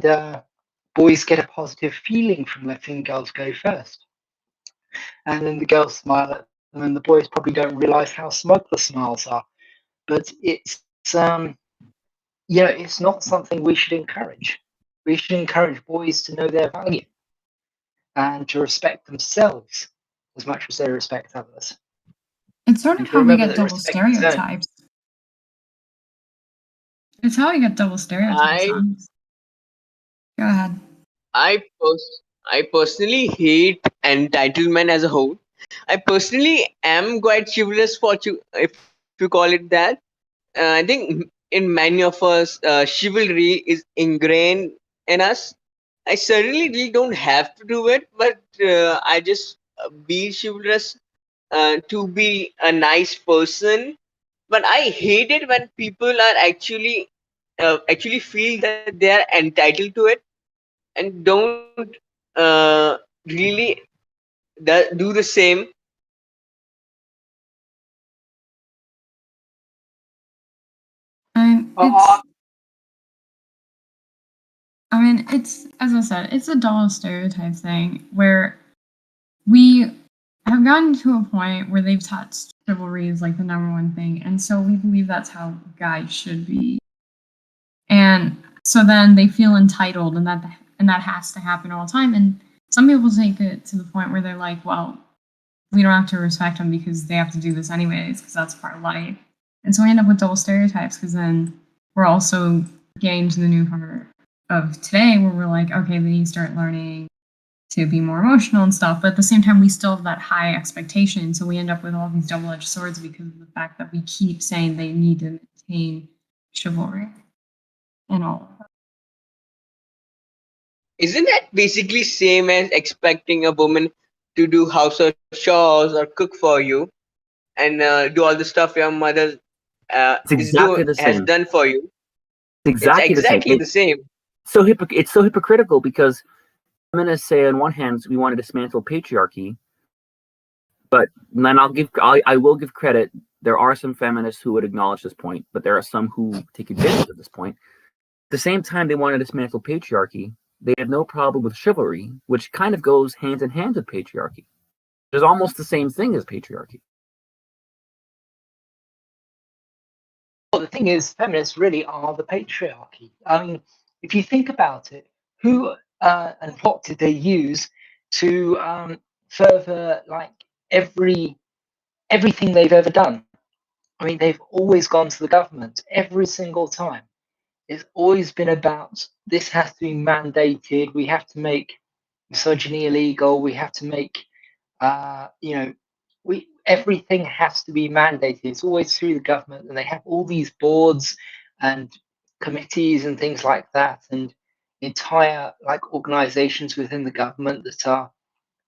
boys get a positive feeling from letting girls go first. And then the girls smile at them, and the boys probably don't realize how smug the smiles are. But it's it's not something we should encourage. We should encourage boys to know their value and to respect themselves as much as they respect others. It's sort of And to how we remember get that double respect is earned. stereotypes. It's how we get double stereotypes. I Honest. Go ahead. I personally hate entitlement as a whole. I personally am quite chivalrous for if you call it that. I think in many of us, chivalry is ingrained in us. I certainly really don't have to do it, but I just be chivalrous to be a nice person. But I hate it when people are actually feel that they are entitled to it and don't really do the same. It's. I mean, it's, as I said, it's a double stereotype thing where we have gotten to a point where they've taught chivalry is like the number one thing, and so we believe that's how guys should be. And so then they feel entitled, and that has to happen all the time. And some people take it to the point where they're like, well, we don't have to respect them because they have to do this anyways, because that's part of life. And so we end up with double stereotypes because then we're also getting to the new part of today where we're like, okay, they need to start learning to be more emotional and stuff. But at the same time, we still have that high expectation. So we end up with all these double-edged swords because of the fact that we keep saying they need to maintain chivalry and all of that. Isn't that basically same as expecting a woman to do household chores or cook for you and do all the stuff your mother It's exactly the has same. done for you? It's exactly the same. Exactly the same. It's so hypocritical because I'm going to say on one hand we want to dismantle patriarchy, but then I will give credit. There are some feminists who would acknowledge this point, but there are some who take advantage of this point. At the same time, they want to dismantle patriarchy. They have no problem with chivalry, which kind of goes hand in hand with patriarchy. It's almost the same thing as patriarchy. Well, the thing is, feminists really are the patriarchy. I mean, if you think about it, who and what did they use to further like everything they've ever done? I mean, they've always gone to the government every single time. It's always been about this has to be mandated. We have to make misogyny illegal. We have to make, everything has to be mandated. It's always through the government, and they have all these boards and committees and things like that, and entire like organizations within the government that are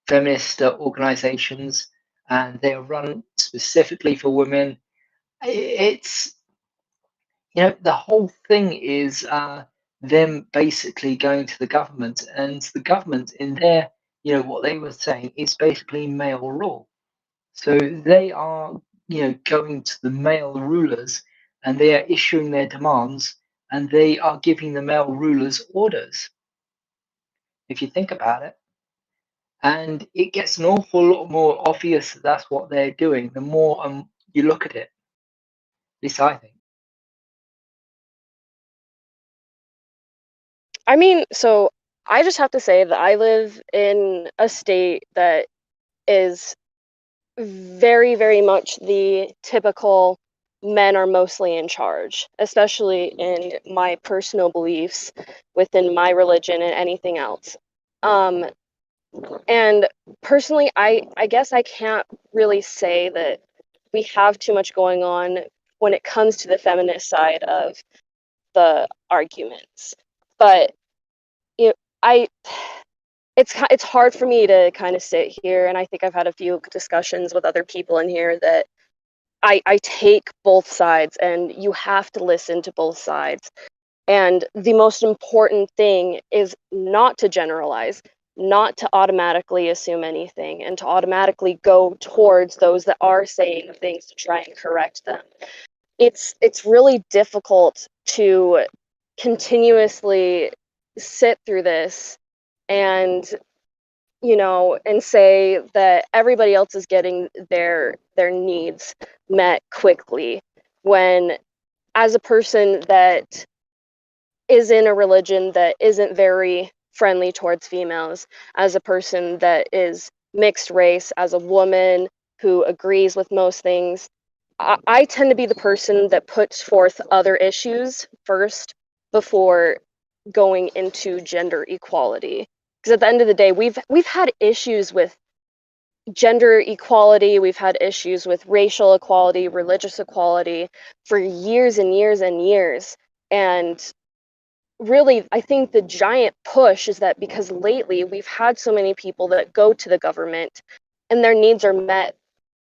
feminist organizations, and they are run specifically for women. It's the whole thing is them basically going to the government, and the government in their what they were saying is basically male rule. So they are going to the male rulers, and they are issuing their demands, and they are giving the male rulers orders, if you think about it. And it gets an awful lot more obvious that that's what they're doing the more you look at it. At least I think. I mean, so I just have to say that I live in a state that is very, very much the typical men are mostly in charge, especially in my personal beliefs within my religion and anything else. And personally, I guess I can't really say that we have too much going on when it comes to the feminist side of the arguments. But it's hard for me to kind of sit here, and I think I've had a few discussions with other people in here that I take both sides, and you have to listen to both sides. And the most important thing is not to generalize, not to automatically assume anything, and to automatically go towards those that are saying things to try and correct them. It's really difficult to continuously sit through this and and say that everybody else is getting their needs met quickly, when as a person that is in a religion that isn't very friendly towards females, as a person that is mixed race, as a woman who agrees with most things. I tend to be the person that puts forth other issues first before going into gender equality. Because at the end of the day, we've had issues with gender equality, we've had issues with racial equality, religious equality for years and years and years. And really, I think the giant push is that because lately we've had so many people that go to the government and their needs are met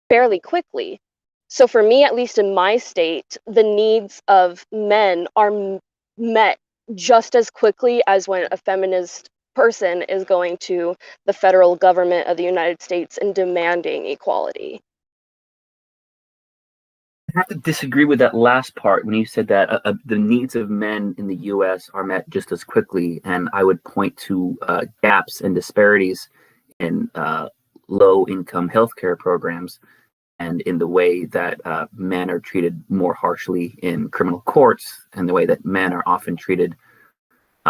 fairly quickly. So for me, at least in my state, the needs of men are met just as quickly as when a feminist person is going to the federal government of the United States and demanding equality. I have to disagree with that last part when you said that the needs of men in the U.S. are met just as quickly, and I would point to gaps and disparities in low-income healthcare programs and in the way that men are treated more harshly in criminal courts and the way that men are often treated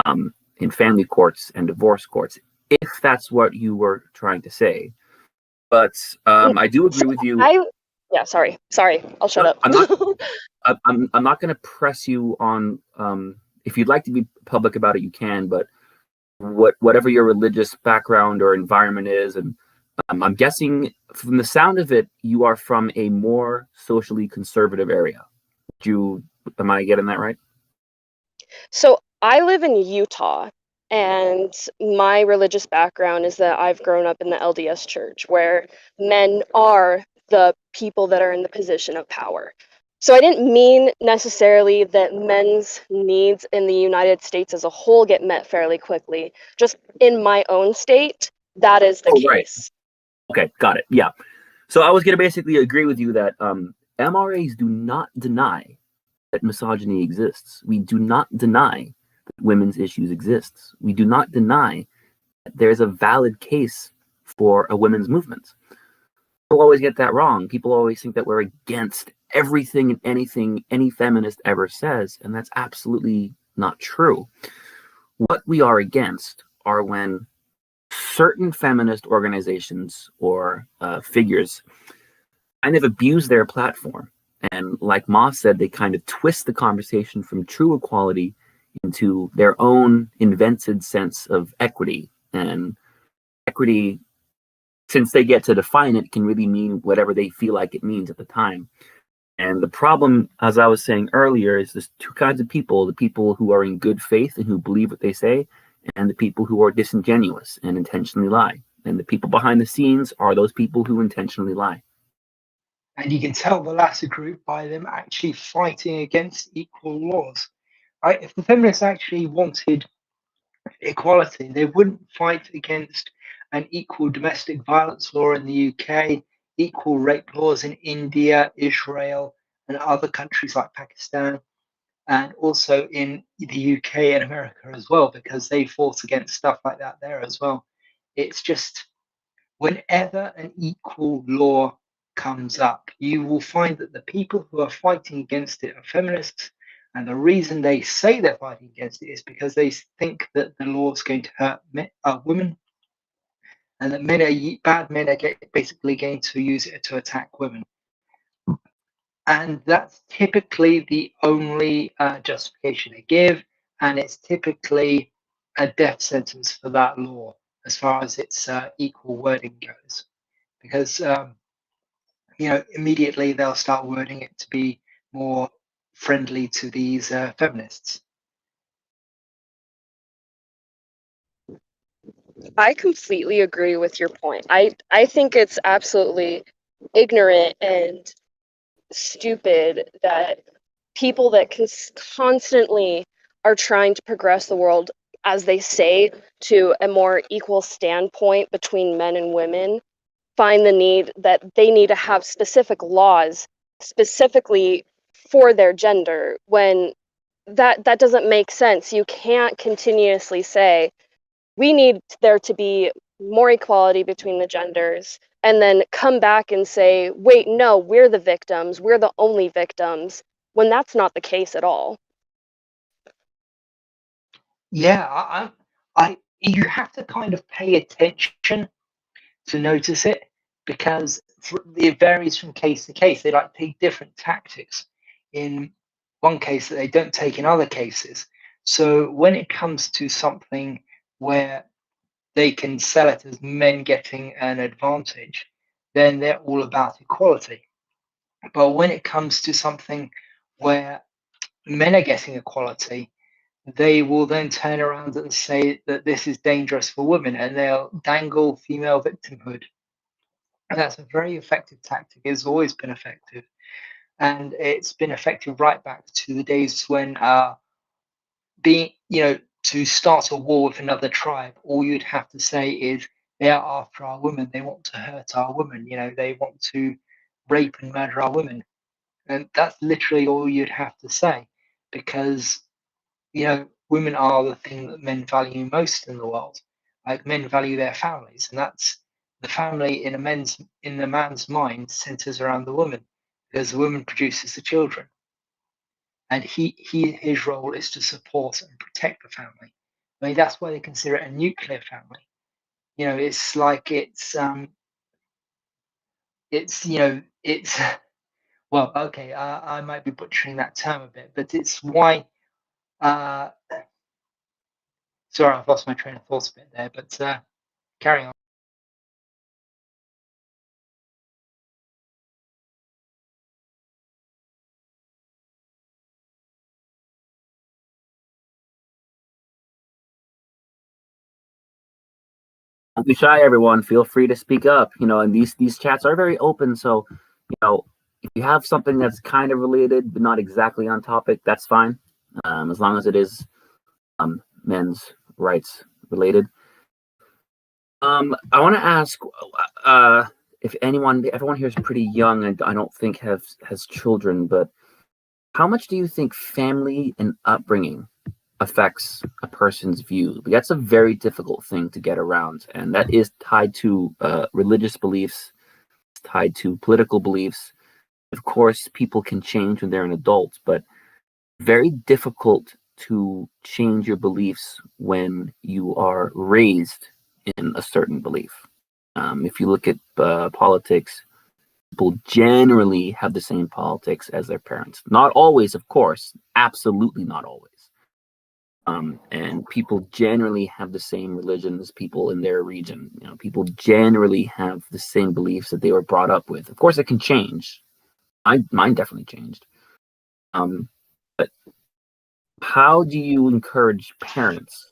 in family courts and divorce courts, if that's what you were trying to say. But I do agree with you. Yeah, sorry, I'll shut up. I'm not going to press you on. If you'd like to be public about it, you can. But whatever your religious background or environment is, and I'm guessing from the sound of it, you are from a more socially conservative area. Am I getting that right? So I live in Utah, and my religious background is that I've grown up in the LDS church, where men are the people that are in the position of power. So I didn't mean necessarily that men's needs in the United States as a whole get met fairly quickly. Just in my own state, that is the case. Right. Okay, got it. Yeah. So I was going to basically agree with you that MRAs do not deny that misogyny exists. We do not deny that women's issues exist. We do not deny that there's a valid case for a women's movement. People always get that wrong. People always think that we're against everything and anything any feminist ever says, and that's absolutely not true. What we are against are when certain feminist organizations or figures kind of abuse their platform. And like Moss said, they kind of twist the conversation from true equality into their own invented sense of equity. And equity, since they get to define it, can really mean whatever they feel like it means at the time. And the problem, as I was saying earlier, is there's two kinds of people: the people who are in good faith and who believe what they say, and the people who are disingenuous and intentionally lie. And the people behind the scenes are those people who intentionally lie. And you can tell the latter group by them actually fighting against equal laws. Right? If the feminists actually wanted equality, they wouldn't fight against an equal domestic violence law in the UK, equal rape laws in India, Israel, and other countries like Pakistan, and also in the UK and America as well, because they fought against stuff like that there as well. It's just whenever an equal law comes up, you will find that the people who are fighting against it are feminists. And the reason they say they're fighting against it is because they think that the law is going to hurt women, and that bad men are basically going to use it to attack women. And that's typically the only justification they give, and it's typically a death sentence for that law as far as its equal wording goes, because immediately they'll start wording it to be more friendly to these feminists. I completely agree with your point. I think it's absolutely ignorant and stupid that people that constantly are trying to progress the world, as they say, to a more equal standpoint between men and women, find the need that they need to have specific laws specifically for their gender, when that doesn't make sense. You can't continuously say we need there to be more equality between the genders and then come back and say, wait, no, we're the victims, we're the only victims, when that's not the case at all. Yeah, you have to kind of pay attention to notice it, because it varies from case to case. They like take different tactics in one case that they don't take in other cases. So when it comes to something where they can sell it as men getting an advantage, then they're all about equality. But when it comes to something where men are getting equality, they will then turn around and say that this is dangerous for women, and they'll dangle female victimhood. And that's a very effective tactic. It's always been effective. And it's been effective right back to the days when to start a war with another tribe, all you'd have to say is they are after our women, they want to hurt our women, they want to rape and murder our women. And that's literally all you'd have to say, because women are the thing that men value most in the world. Like, men value their families, and that's the family in the man's mind centers around the woman, because the woman produces the children, and his role is to support and protect the family. I mean, that's why they consider it a nuclear family. It's like it's well, okay, I might be butchering that term a bit, but it's why. Sorry, I've lost my train of thought a bit there, but carry on. Don't be shy, everyone. Feel free to speak up. And these chats are very open. So, if you have something that's kind of related but not exactly on topic, that's fine. As long as it is men's rights related. I want to ask if everyone here is pretty young. I don't think has children, but how much do you think family and upbringing affects a person's view? That's a very difficult thing to get around, and that is tied to religious beliefs, tied to political beliefs. Of course, people can change when they're an adult, but very difficult to change your beliefs when you are raised in a certain belief. If you look at politics, people generally have the same politics as their parents. Not always, of course, absolutely not always. And people generally have the same religion as people in their region. People generally have the same beliefs that they were brought up with. Of course, it can change. Mine definitely changed. But how do you encourage parents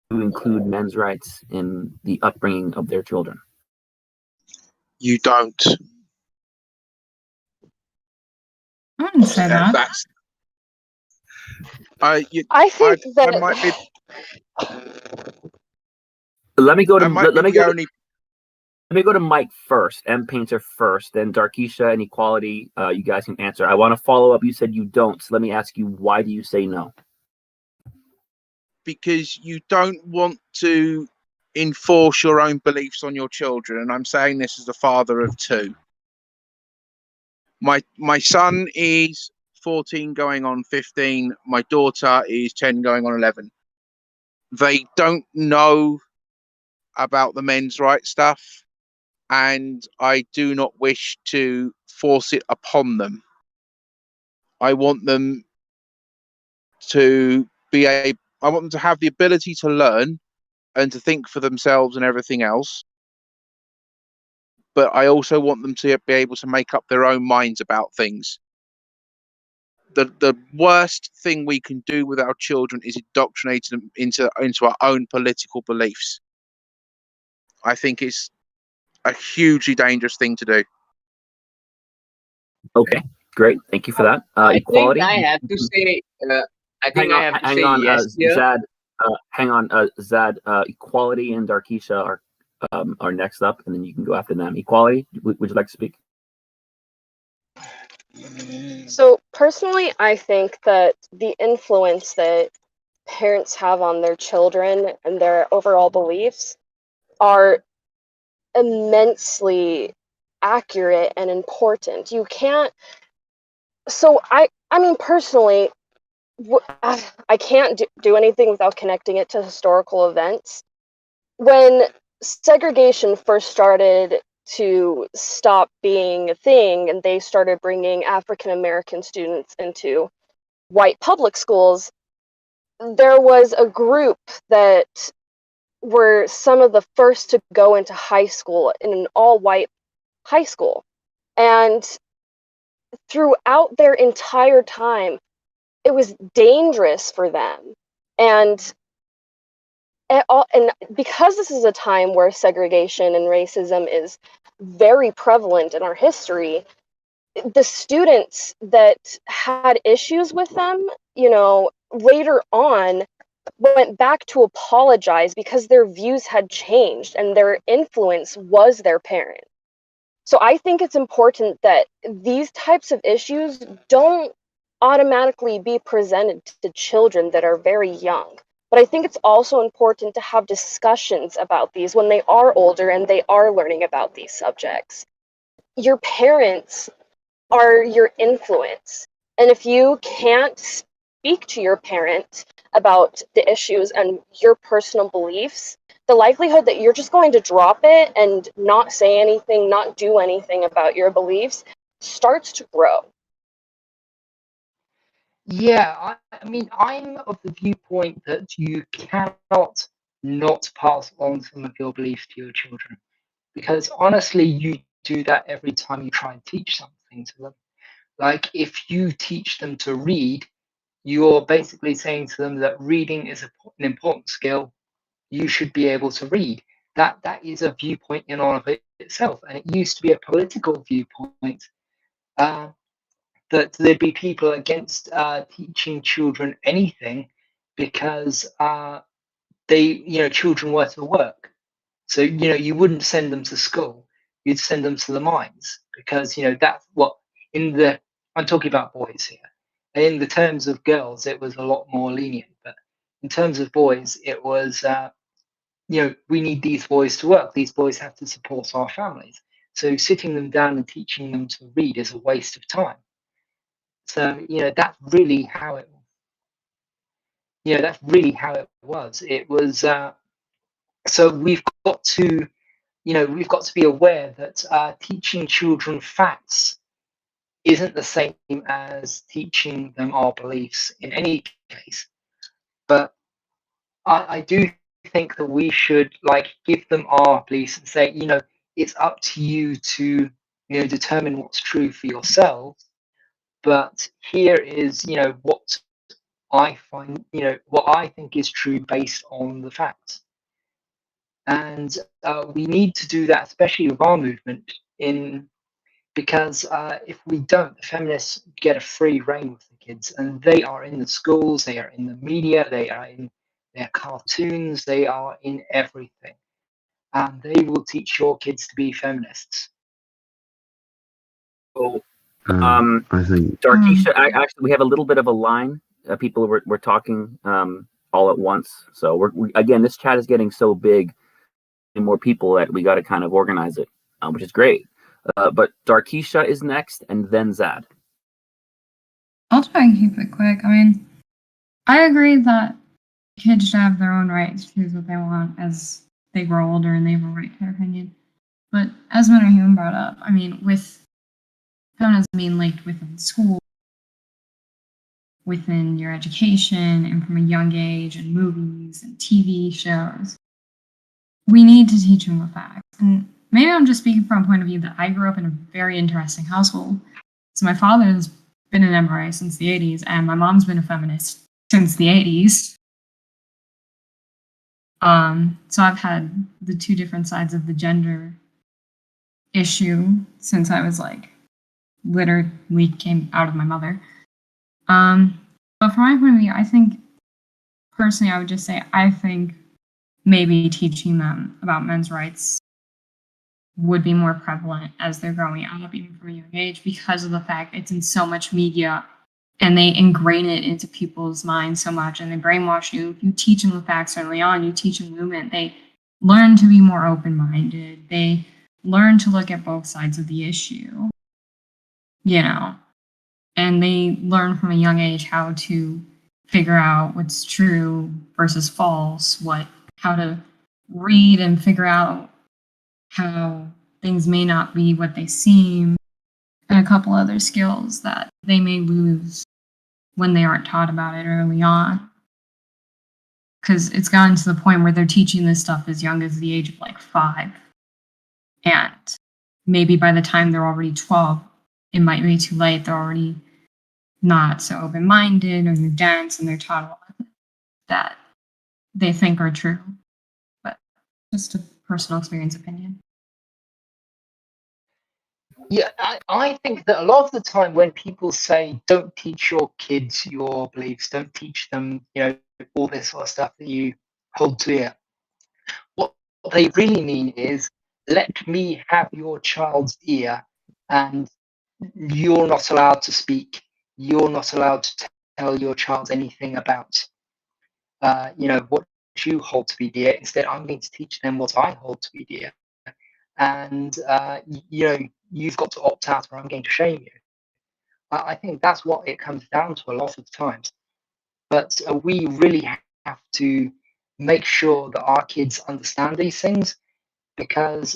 to include men's rights in the upbringing of their children? You don't. I wouldn't say that. That's. I think that. I might be. Let me go to Let me go to Mike first, M Painter first, then Darkisha and Equality. You guys can answer. I want to follow up. You said you don't, so let me ask you, why do you say no? Because you don't want to enforce your own beliefs on your children, and I'm saying this as a father of two. My son is 14 going on 15. My daughter is 10 going on 11. They don't know about the men's rights stuff, and I do not wish to force it upon them. I want them to have the ability to learn and to think for themselves and everything else. But I also want them to be able to make up their own minds about things. The worst thing we can do with our children is indoctrinate them into our own political beliefs. I think it's a hugely dangerous thing to do. Okay, great. Thank you for that. Equality. I have to say. Yes here. Zad. Hang on, Zad. Equality and Darkisha are next up, and then you can go after them. Equality, would you like to speak? So personally, I think that the influence that parents have on their children and their overall beliefs are immensely accurate and important. You can't. So I mean, personally, I can't do anything without connecting it to historical events. When segregation first started to stop being a thing and they started bringing African American students into white public schools, there was a group that were some of the first to go into high school in an all-white high school. And throughout their entire time, it was dangerous for them. And because this is a time where segregation and racism is very prevalent in our history, the students that had issues with them, later on went back to apologize because their views had changed and their influence was their parent. So I think it's important that these types of issues don't automatically be presented to children that are very young. But I think it's also important to have discussions about these when they are older and they are learning about these subjects. Your parents are your influence. And if you can't speak to your parent about the issues and your personal beliefs, the likelihood that you're just going to drop it and not say anything, not do anything about your beliefs starts to grow. Yeah, I mean, I'm of the viewpoint that you cannot not pass on some of your beliefs to your children, because honestly, you do that every time you try and teach something to them. Like, if you teach them to read, you're basically saying to them that reading is an important skill. You should be able to read. That is a viewpoint in and of itself, and it used to be a political viewpoint. That there'd be people against teaching children anything because children were to work. So, you wouldn't send them to school. You'd send them to the mines because, that's what I'm talking about boys here. In the terms of girls, it was a lot more lenient. But in terms of boys, it was, we need these boys to work. These boys have to support our families. So sitting them down and teaching them to read is a waste of time. So, that's really how it was. It was, so we've got to be aware that teaching children facts isn't the same as teaching them our beliefs in any case. But I do think that we should give them our beliefs and say, it's up to you to, determine what's true for yourselves. But here is, what I find, what I think is true based on the facts. And we need to do that, especially with our movement, because if we don't, the feminists get a free reign with the kids, and they are in the schools, they are in the media, they are in their cartoons, they are in everything. And they will teach your kids to be feminists. So, I think Darkisha, actually, we have a little bit of a line. People were talking all at once. So we again, this chat is getting so big and more people that we got to kind of organize it, which is great. But Darkisha is next, and then Zad. I'll try and keep it quick. I mean, I agree that kids should have their own rights to choose what they want as they grow older and they have a right to their opinion. But as Men Are Human brought up, I mean, with feminism being linked within school, within your education, and from a young age, and movies and TV shows, we need to teach them the facts. And maybe I'm just speaking from a point of view that I grew up in a very interesting household. So my father's been an MRA since the 80s, and my mom's been a feminist since the 80s. So I've had the two different sides of the gender issue since I was literally came out of my mother. But from my point of view, I think, personally, I would just say, I think maybe teaching them about men's rights would be more prevalent as they're growing up, even from a young age, because of the fact it's in so much media and they ingrain it into people's minds so much and they brainwash you. You teach them the facts early on, you teach them movement, they learn to be more open-minded, they learn to look at both sides of the issue, and they learn from a young age how to figure out what's true versus false, how to read and figure out how things may not be what they seem, and a couple other skills that they may lose when they aren't taught about it early on. Because it's gotten to the point where they're teaching this stuff as young as the age of like 5. And maybe by the time they're already 12, it might be too late. They're already not so open-minded, or they're dense, and they're taught a lot that they think are true. But just a personal experience opinion. Yeah, I think that a lot of the time when people say don't teach your kids your beliefs, don't teach them, all this sort of stuff that you hold dear, what they really mean is let me have your child's ear, and you're not allowed to speak. You're not allowed to tell your child anything about, what you hold to be dear. Instead, I'm going to teach them what I hold to be dear. And, you've got to opt out or I'm going to shame you. I think that's what it comes down to a lot of times. But we really have to make sure that our kids understand these things, because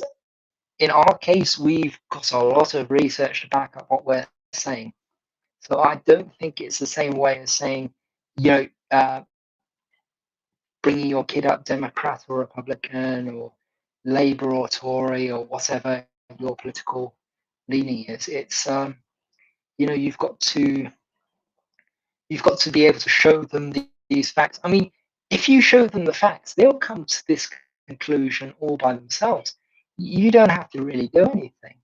in our case, we've got a lot of research to back up what we're saying. So I don't think it's the same way as saying, bringing your kid up Democrat or Republican or Labour or Tory or whatever your political leaning is. It's you've got to be able to show them these facts. I mean, if you show them the facts, they'll come to this conclusion all by themselves. You don't have to really do anything.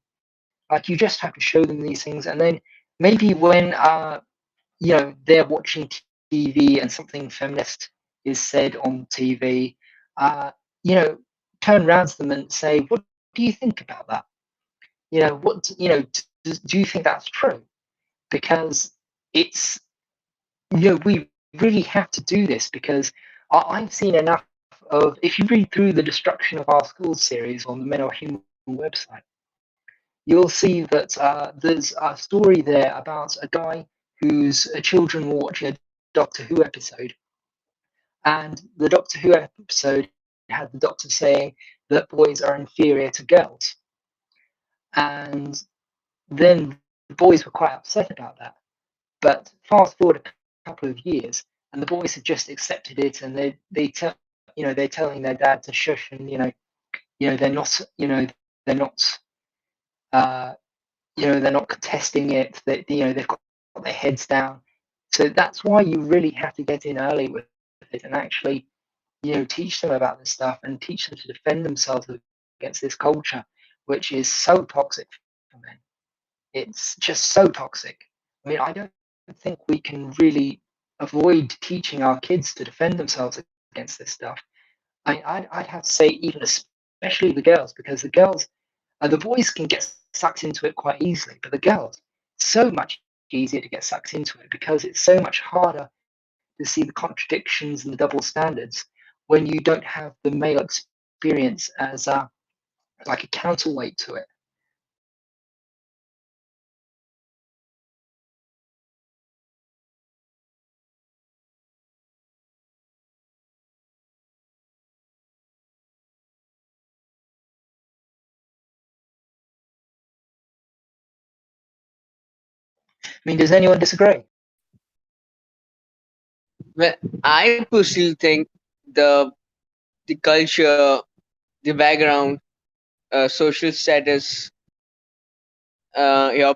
Like, you just have to show them these things, and then maybe when they're watching TV and something feminist is said on TV, turn around to them and say, "What do you think about that? Do you think that's true?" Because it's we really have to do this, because I've seen enough of, if you read through the Destruction of Our Schools series on the Men Are Human website, you'll see that there's a story there about a guy whose children were watching a Doctor Who episode, and the Doctor Who episode had the Doctor saying that boys are inferior to girls, and then the boys were quite upset about that. But fast forward a couple of years, and the boys have just accepted it, and they're telling their dad to shush, and they're not they're not contesting it. That they've got their heads down. So that's why you really have to get in early with it, and actually teach them about this stuff, and teach them to defend themselves against this culture, which is so toxic for men. It's just so toxic. I mean, I don't think we can really avoid teaching our kids to defend themselves against this stuff. I'd have to say, even especially the girls, because the boys can get sucked into it quite easily, but the girls, so much easier to get sucked into it, because it's so much harder to see the contradictions and the double standards when you don't have the male experience as like a counterweight to it. I mean, does anyone disagree? Well, I personally think the culture, the background, social status, your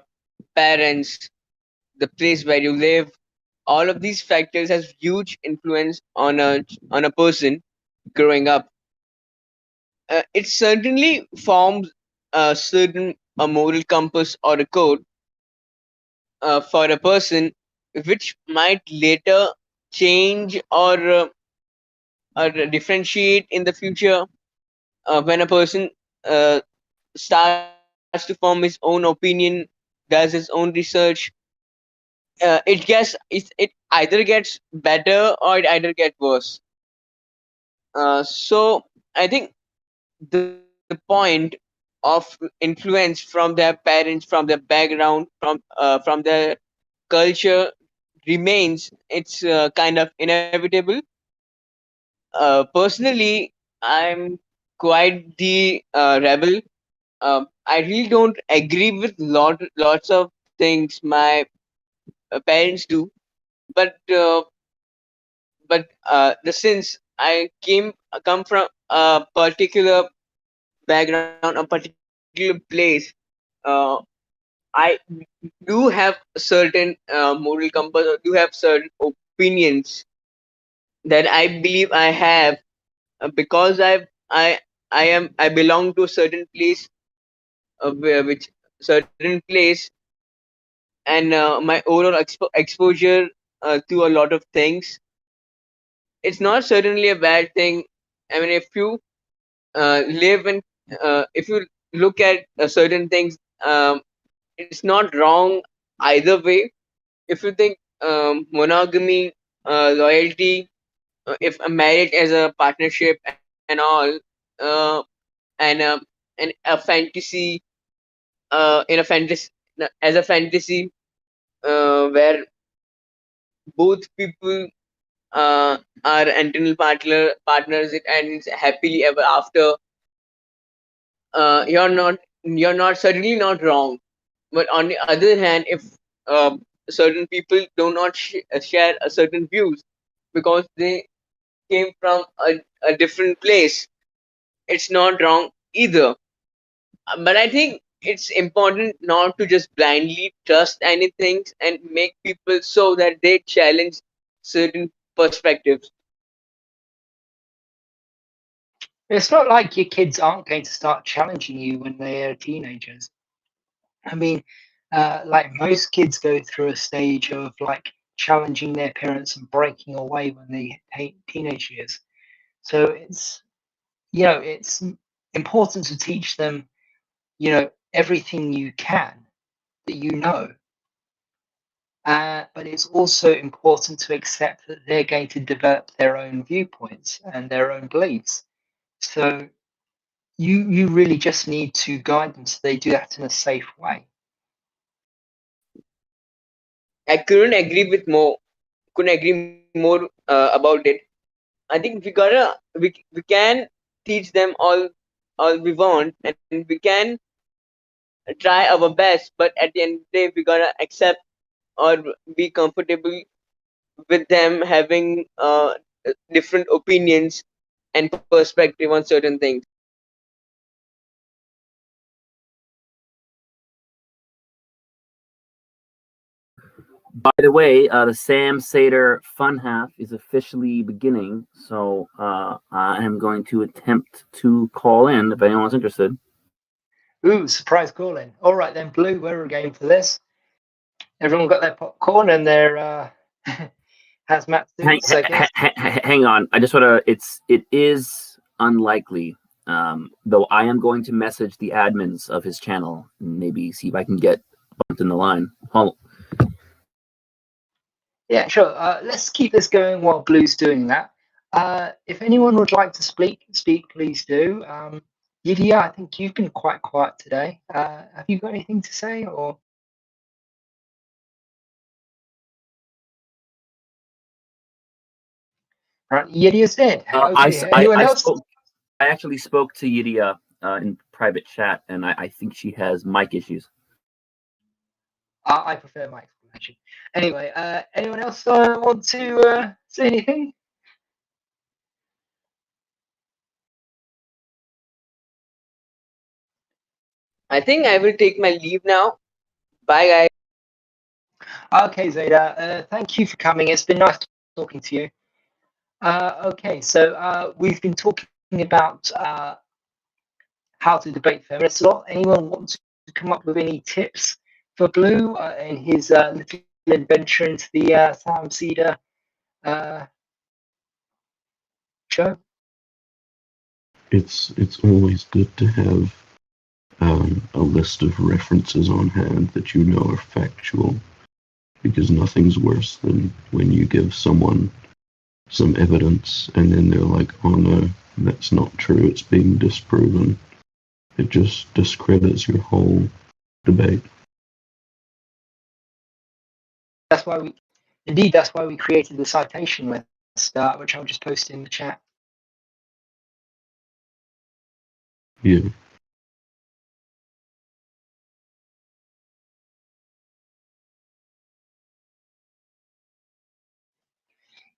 parents, the place where you live, all of these factors has huge influence on a person growing up. It certainly forms a moral compass or a code for a person, which might later change or differentiate in the future when a person uh, starts to form his own opinion, does his own research. It either gets better or it either gets worse. So I think the point of influence from their parents, from their background, from their culture remains. It's kind of inevitable. Personally, I'm quite the rebel. I really don't agree with lots of things my parents do, but since I come from a particular background, a particular place, uh, I do have certain moral compass, or do have certain opinions that I believe I have, because I belong to a certain place, which certain place, and my overall exposure to a lot of things. It's not certainly a bad thing. I mean, if you live in, if you look at certain things, it's not wrong either way. If you think monogamy, loyalty, if a marriage as a partnership and all, uh, and a fantasy, in a fantasy, as a fantasy, where both people are internal partners, and it's happily ever after. You're not certainly not wrong. But on the other hand, if certain people do not share a certain views because they came from a different place, it's not wrong either. But I think it's important not to just blindly trust anything and make people so that they challenge certain perspectives. It's not like your kids aren't going to start challenging you when they're teenagers. I mean, like most kids go through a stage of like challenging their parents and breaking away when they hit teenage years. So it's important to teach them, everything you can that you know. But it's also important to accept that they're going to develop their own viewpoints and their own beliefs. So you really just need to guide them so they do that in a safe way. I couldn't agree more about it. I think we can teach them all we want, and we can try our best, but at the end of the day we gotta accept or be comfortable with them having different opinions and perspective on certain things. By the way, the Sam Seder Fun Half is officially beginning, so I am going to attempt to call in if anyone's interested. Ooh, surprise calling. All right then, Blue, we're game for this. Everyone got their popcorn and their hazmat suits, I guess. Hang on, I just want to. It is unlikely, though. I am going to message the admins of his channel and maybe see if I can get bumped in the line. Yeah, sure. Let's keep this going while Blue's doing that. If anyone would like to speak, please do. Lydia, I think you've been quite quiet today. Have you got anything to say, or? Right, Lydia's dead. Okay. Anyone else? I actually spoke to Lydia in private chat, and I think she has mic issues. I prefer my explanation. Anyway, anyone else want to say anything? I think I will take my leave now. Bye, guys. Okay, Zeta, thank you for coming. It's been nice talking to you. Okay, so we've been talking about how to debate feminists a lot. Anyone want to come up with any tips for Blue in his little adventure into the Sam Seder show? It's always good to have a list of references on hand that you know are factual, because nothing's worse than when you give someone some evidence and then they're like, oh no, that's not true, it's being disproven. It just discredits your whole debate. That's why we created the citation list, which I'll just post in the chat. Yeah.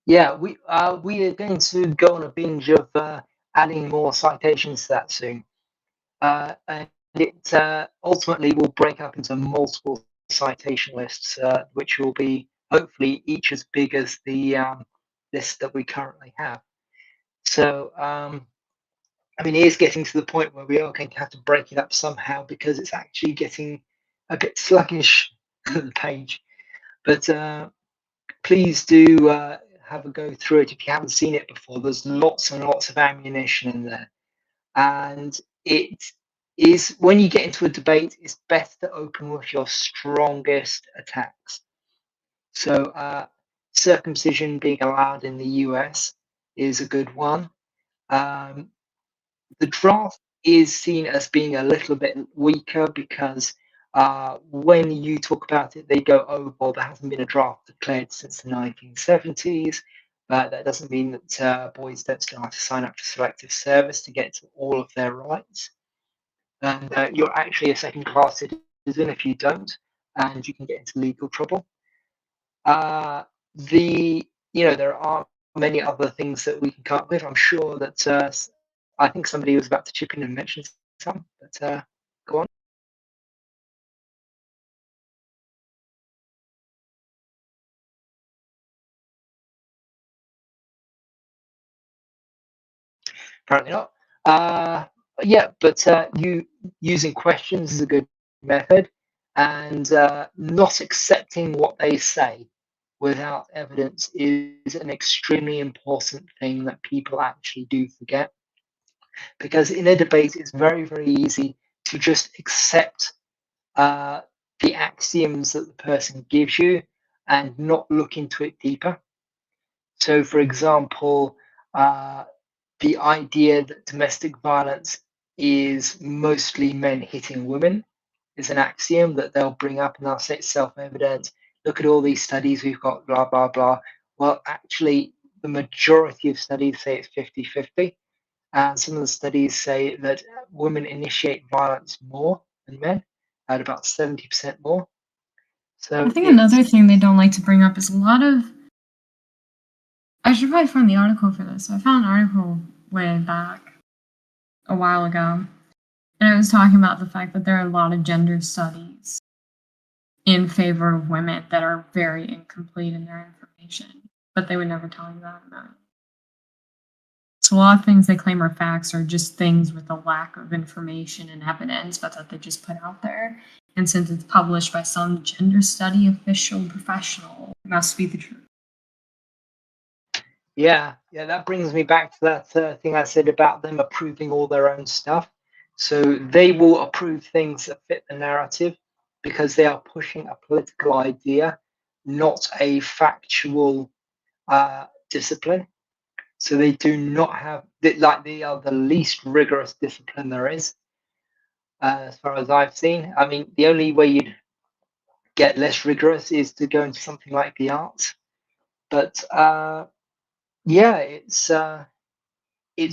Yeah, we are going to go on a binge of adding more citations to that soon, and it ultimately will break up into multiple citation lists, which will be hopefully each as big as the list that we currently have. So, I mean, it is getting to the point where we are going to have to break it up somehow because it's actually getting a bit sluggish, the page. But please do have a go through it if you haven't seen it before. There's lots and lots of ammunition in there. And it is, when you get into a debate, it's best to open with your strongest attacks. So circumcision being allowed in the US is a good one. The draft is seen as being a little bit weaker because when you talk about it, they go, oh, well, there hasn't been a draft declared since the 1970s. But that doesn't mean that boys don't still have to sign up for selective service to get to all of their rights. And you're actually a second-class citizen if you don't, and you can get into legal trouble. There are many other things that we can come up with. I'm sure that I think somebody was about to chip in and mention some, but go on. Apparently not. Yeah, but using questions is a good method, and not accepting what they say without evidence is an extremely important thing that people actually do forget. Because in a debate, it's very, very easy to just accept the axioms that the person gives you and not look into it deeper. So, for example, the idea that domestic violence is mostly men hitting women is an axiom that they'll bring up and they'll say it's self-evident. Look at all these studies we've got, blah, blah, blah. Well, actually, the majority of studies say it's 50-50. And some of the studies say that women initiate violence more than men, at about 70% more. So I think another thing they don't like to bring up is a lot of. I should probably find the article for this. I found an article way back a while ago, and it was talking about the fact that there are a lot of gender studies in favor of women that are very incomplete in their information, but they would never tell you that about it. So a lot of things they claim are facts are just things with a lack of information and evidence, but that they just put out there. And since it's published by some gender study official professional, it must be the truth. Yeah, that brings me back to that thing I said about them approving all their own stuff. So they will approve things that fit the narrative because they are pushing a political idea, not a factual discipline. So they do not have, they are the least rigorous discipline there is, as far as I've seen. I mean, the only way you'd get less rigorous is to go into something like the arts. But yeah, it's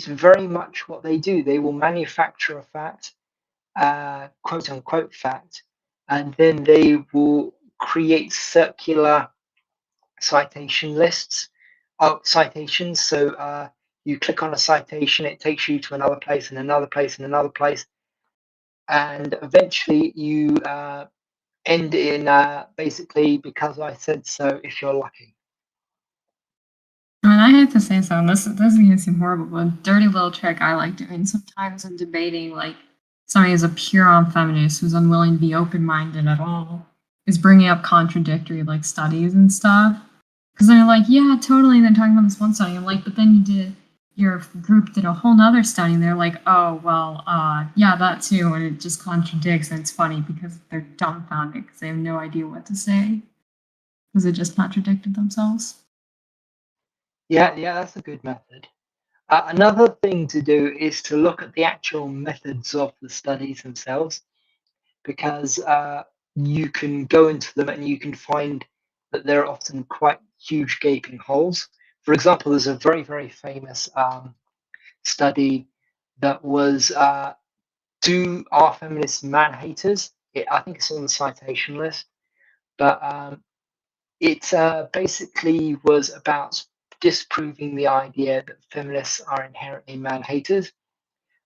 very much what they do. They will manufacture a fact, quote unquote fact, and then they will create circular citation lists of citations. So you click on a citation, it takes you to another place and another place and another place. And eventually you end in basically because I said so if you're lucky. And I have to say so. This is gonna seem horrible, but a dirty little trick I like doing sometimes in debating, like somebody who's a pure feminist who's unwilling to be open-minded at all, is bringing up contradictory like studies and stuff. Because they're like, yeah, totally. And they're talking about this one study. I'm like, but then your group did a whole nother study, and they're like, oh, well, yeah, that too. And it just contradicts. And it's funny because they're dumbfounded because they have no idea what to say because it just contradicted themselves. Yeah, that's a good method. Another thing to do is to look at the actual methods of the studies themselves, because you can go into them and you can find that there are often quite huge gaping holes. For example, there's a very, very famous study that was do are feminists man haters? I think it's on the citation list, but it basically was about disproving the idea that feminists are inherently man-haters.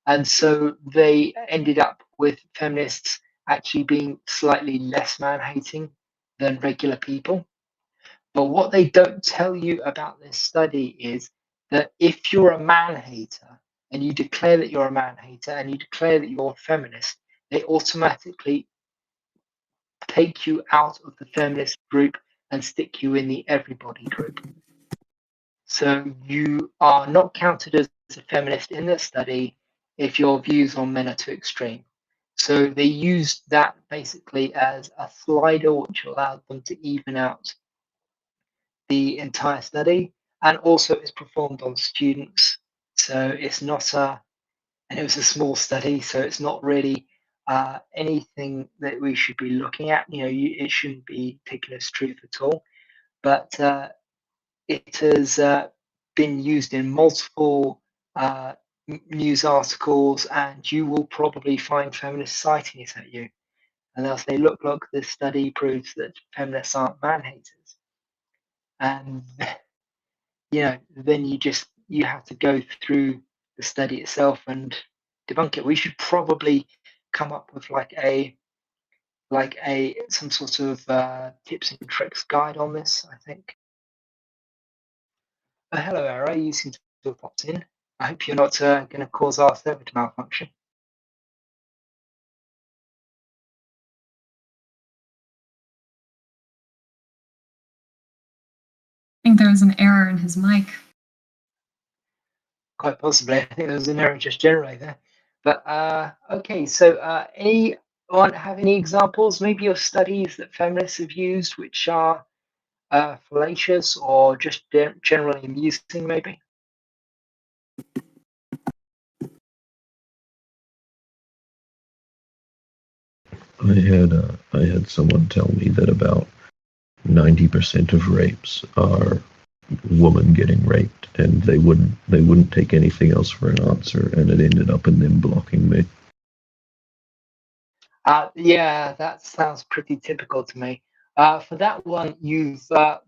And so they ended up with feminists actually being slightly less man-hating than regular people. But what they don't tell you about this study is that if you're a man-hater and you declare that you're a man-hater and you declare that you're a feminist, they automatically take you out of the feminist group and stick you in the everybody group. So you are not counted as a feminist in the study if your views on men are too extreme. So they used that basically as a slider which allowed them to even out the entire study, and also it's performed on students. So it's not and it was a small study, so it's not really anything that we should be looking at. It shouldn't be taken as truth at all. But it has been used in multiple news articles, and you will probably find feminists citing it at you. And they'll say, look, this study proves that feminists aren't man-haters. And, then you have to go through the study itself and debunk it. We should probably come up with some sort of tips and tricks guide on this, I think. Hello, Ara. You seem to have popped in. I hope you're not going to cause our server to malfunction. I think there was an error in his mic. Quite possibly. I think there was an error just generally there. But okay, so anyone have any examples, maybe of studies that feminists have used which are fallacious or just generally amusing, maybe? I had someone tell me that about 90% of rapes are women getting raped, and they wouldn't take anything else for an answer, and it ended up in them blocking me. Yeah, that sounds pretty typical to me. For that one,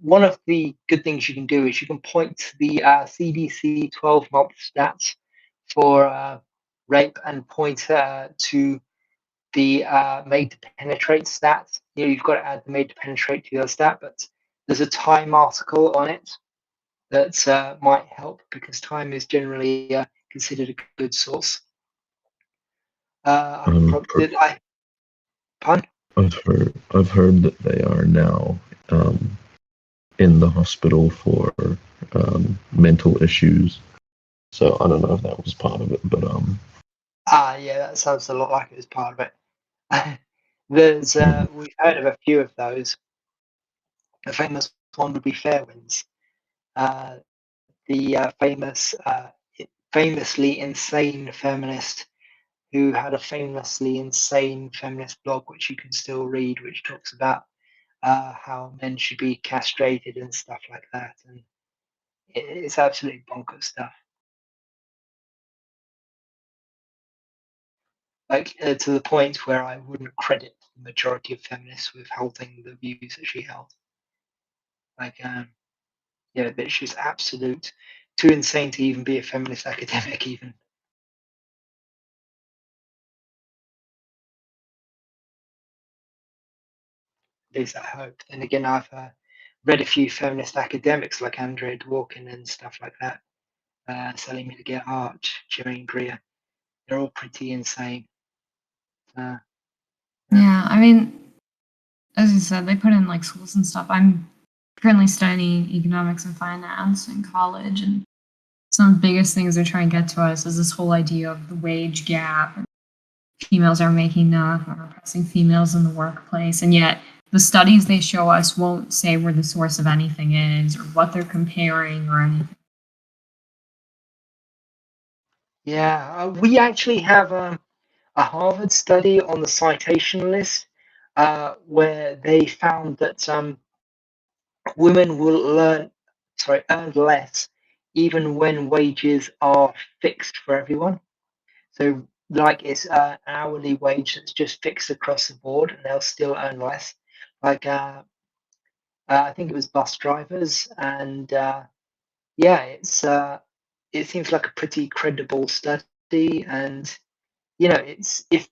one of the good things you can do is you can point to the CDC 12-month stats for rape and point to the made to penetrate stats. You've got to add the made to penetrate to your stat, but there's a Time article on it that might help because Time is generally considered a good source. Pardon? I've heard that they are now in the hospital for mental issues. So I don't know if that was part of it, but yeah, that sounds a lot like it was part of it. We've heard of a few of those. The famous one would be Fairwinds, the famously insane feminist who had a famously insane feminist blog, which you can still read, which talks about how men should be castrated and stuff like that. And it's absolutely bonkers stuff. To the point where I wouldn't credit the majority of feminists with holding the views that she held. That she's absolute, too insane to even be a feminist academic, even. At least I hope. And again, I've read a few feminist academics like Andrea Dworkin and stuff like that, Sally Miller Hart, Germaine Greer. They're all pretty insane. Yeah, I mean, as you said, they put in like schools and stuff. I'm currently studying economics and finance in college, and some of the biggest things they're trying to get to us is this whole idea of the wage gap. And females are making enough, or oppressing females in the workplace, and yet the studies they show us won't say where the source of anything is or what they're comparing or anything. Yeah, we actually have a Harvard study on the citation list where they found that women will earn less even when wages are fixed for everyone. So like it's an hourly wage that's just fixed across the board and they'll still earn less. Like I think it was bus drivers and yeah, it seems like a pretty credible study, and it's if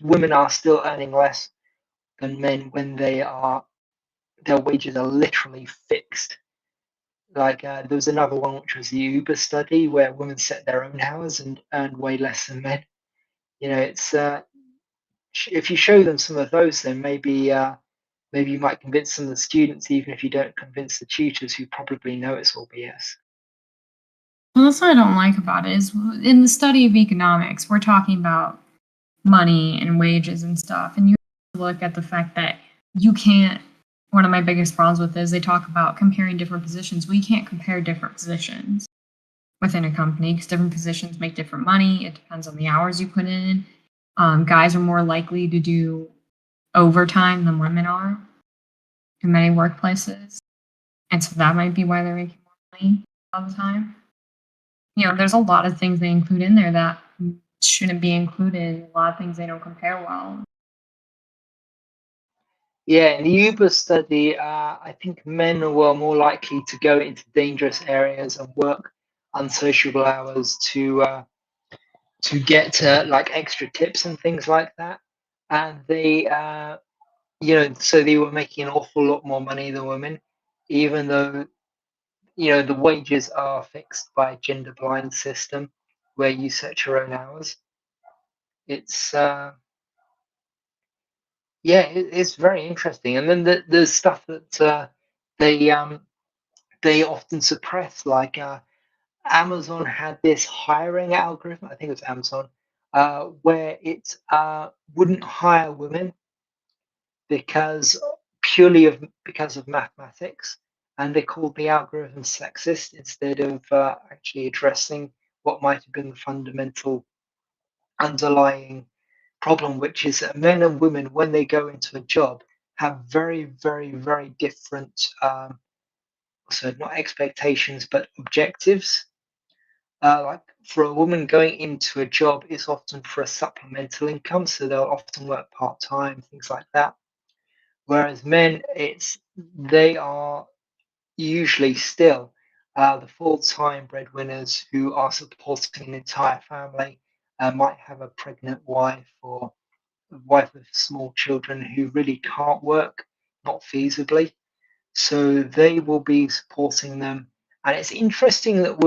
women are still earning less than men when their wages are literally fixed. Like there was another one which was the Uber study where women set their own hours and earned way less than men. It's if you show them some of those, then maybe you might convince some of the students, even if you don't convince the tutors who probably know it's all BS. Well, that's what I don't like about it is in the study of economics, we're talking about money and wages and stuff, and you look at the fact that you can't. One of my biggest problems with is they talk about comparing different positions. We can't compare different positions within a company because different positions make different money. It depends on the hours you put in. Guys are more likely to do overtime than women are in many workplaces, and so that might be why they're making more money all the time. There's a lot of things they include in there that shouldn't be included. A lot of things they don't compare well. Yeah, in the Uber study, I think men were more likely to go into dangerous areas and work unsociable hours to get like extra tips and things like that. And so they were making an awful lot more money than women, even though the wages are fixed by a gender blind system where you set your own hours. It's it's very interesting. And then there's stuff that they often suppress, like Amazon had this hiring algorithm. I think it was Amazon, where it wouldn't hire women because because of mathematics, and they called the algorithm sexist instead of actually addressing what might have been the fundamental underlying problem, which is that men and women, when they go into a job, have very, very, very different, so not expectations, but objectives. Like for a woman going into a job is often for a supplemental income, so they'll often work part time, things like that. Whereas men, they are usually still the full-time breadwinners who are supporting an entire family, might have a pregnant wife or a wife with small children who really can't work, not feasibly. So they will be supporting them. And it's interesting that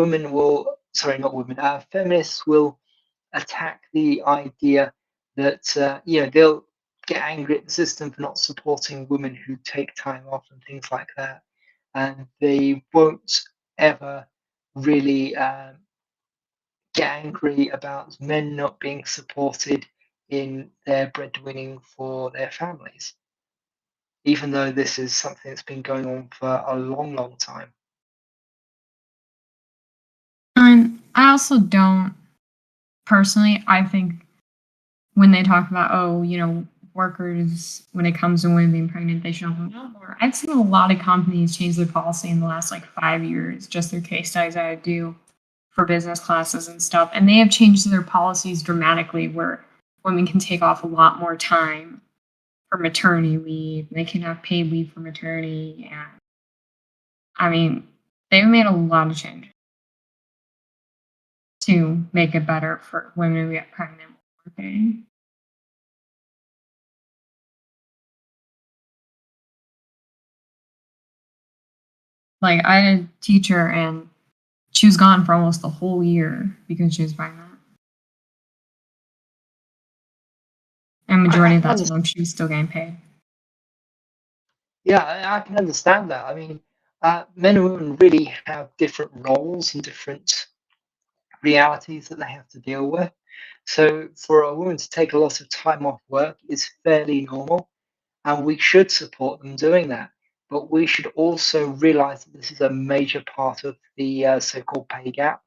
feminists will attack the idea that, they'll get angry at the system for not supporting women who take time off and things like that. And they won't ever really get angry about men not being supported in their breadwinning for their families, even though this is something that's been going on for a long, long time. And I also don't personally. I think when they talk about workers, when it comes to women being pregnant, they should know more. I've seen a lot of companies change their policy in the last 5 years, just their case studies I do for business classes and stuff, and they have changed their policies dramatically where women can take off a lot more time for maternity leave. They can have paid leave for maternity, and I mean, they've made a lot of changes to make it better for women who get pregnant working. Like I had a teacher and she was gone for almost the whole year because she was pregnant. And majority of that time she was still getting paid. Yeah, I can understand that. I mean, men and women really have different roles and different realities that they have to deal with. So for a woman to take a lot of time off work is fairly normal, and we should support them doing that. But we should also realize that this is a major part of the so-called pay gap,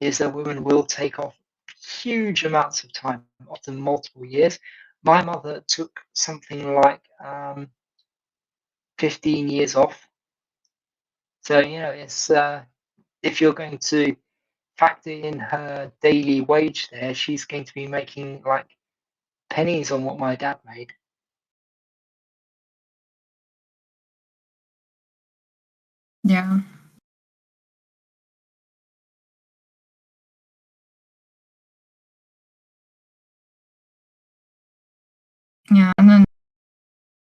is that women will take off huge amounts of time, often multiple years. My mother took something like 15 years off. So, it's if you're going to factor in her daily wage there, she's going to be making like pennies on what my dad made. Yeah. Yeah, and then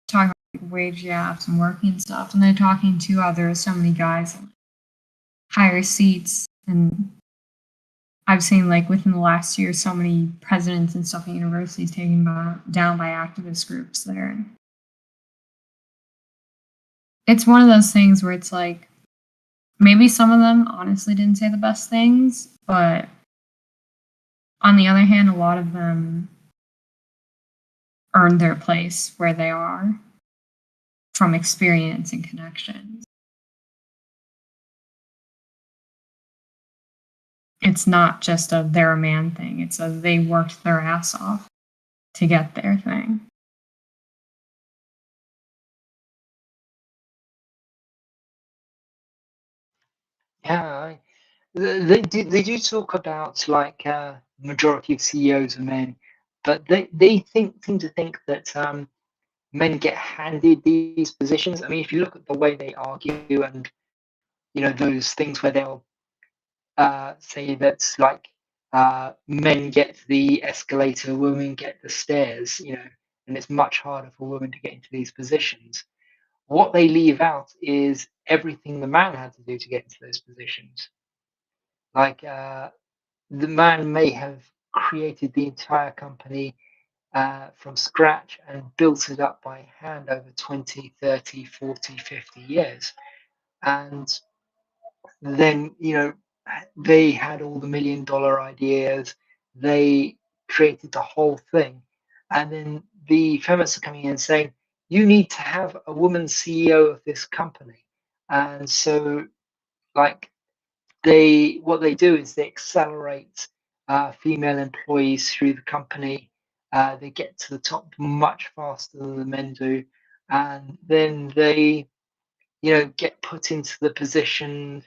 talk about wage gaps and working stuff, and they're talking to there are so many guys in higher seats, and I've seen like within the last year so many presidents and stuff at universities taken down by activist groups there. It's one of those things where it's like maybe some of them honestly didn't say the best things, but on the other hand, a lot of them earned their place where they are from experience and connections. It's not just a they're a man thing. It's a they worked their ass off to get their thing. Yeah, they do talk about like majority of CEOs are men, but they seem to think that men get handed these positions. I mean, if you look at the way they argue and those things where they'll say that's like men get the escalator, women get the stairs, and it's much harder for women to get into these positions. What they leave out is everything the man had to do to get into those positions. Like the man may have created the entire company from scratch and built it up by hand over 20, 30, 40, 50 years. And then, they had all the $1 million ideas. They created the whole thing. And then the feminists are coming in and saying, you need to have a woman CEO of this company. And so, like, what they do is they accelerate female employees through the company. They get to the top much faster than the men do. And then they, get put into the position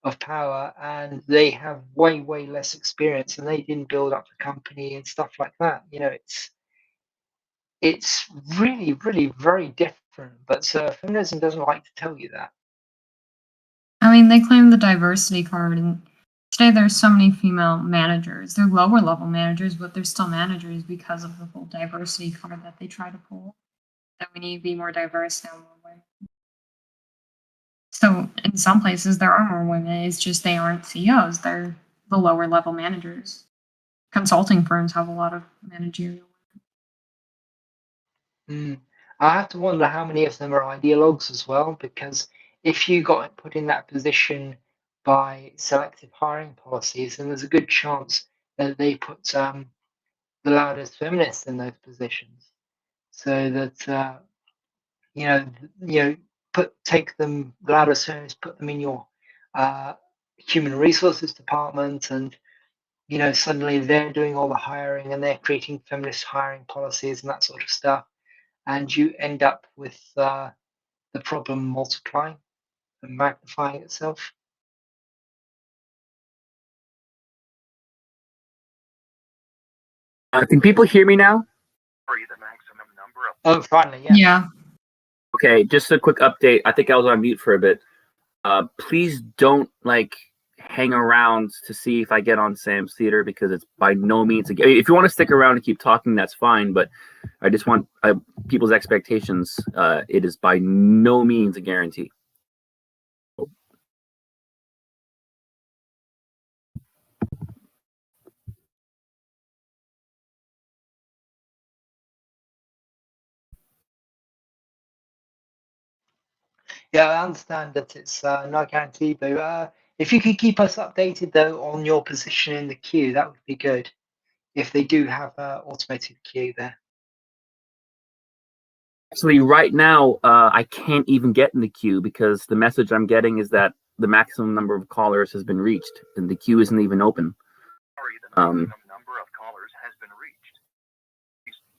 of power, and they have way less experience, and they didn't build up the company and stuff like that. It's really very different, but feminism doesn't like to tell you that. I mean, they claim the diversity card, and today there's so many female managers. They're lower level managers, but they're still managers because of the whole diversity card that they try to pull. That we need to be more diverse now, more women. So in some places there are more women. It's just they aren't CEOs. They're the lower level managers. Consulting firms have a lot of managerial I have to wonder how many of them are ideologues as well, because if you got put in that position by selective hiring policies, then there's a good chance that they put the loudest feminists in those positions, so that take them the loudest feminists, put them in your human resources department, and suddenly they're doing all the hiring and they're creating feminist hiring policies and that sort of stuff, and you end up with the problem multiplying and magnifying itself. Can people hear me now? Oh, finally, yeah. Yeah. Okay, just a quick update. I think I was on mute for a bit. Please don't hang around to see if I get on Sam's Theater, because it's by no means if you want to stick around and keep talking, that's fine, but I just want people's expectations. It is by no means a guarantee. Yeah, I understand that it's not guaranteed, but if you could keep us updated though on your position in the queue, that would be good. If they do have an automated queue there. Actually, right now, I can't even get in the queue because the message I'm getting is that the maximum number of callers has been reached, and the queue isn't even open.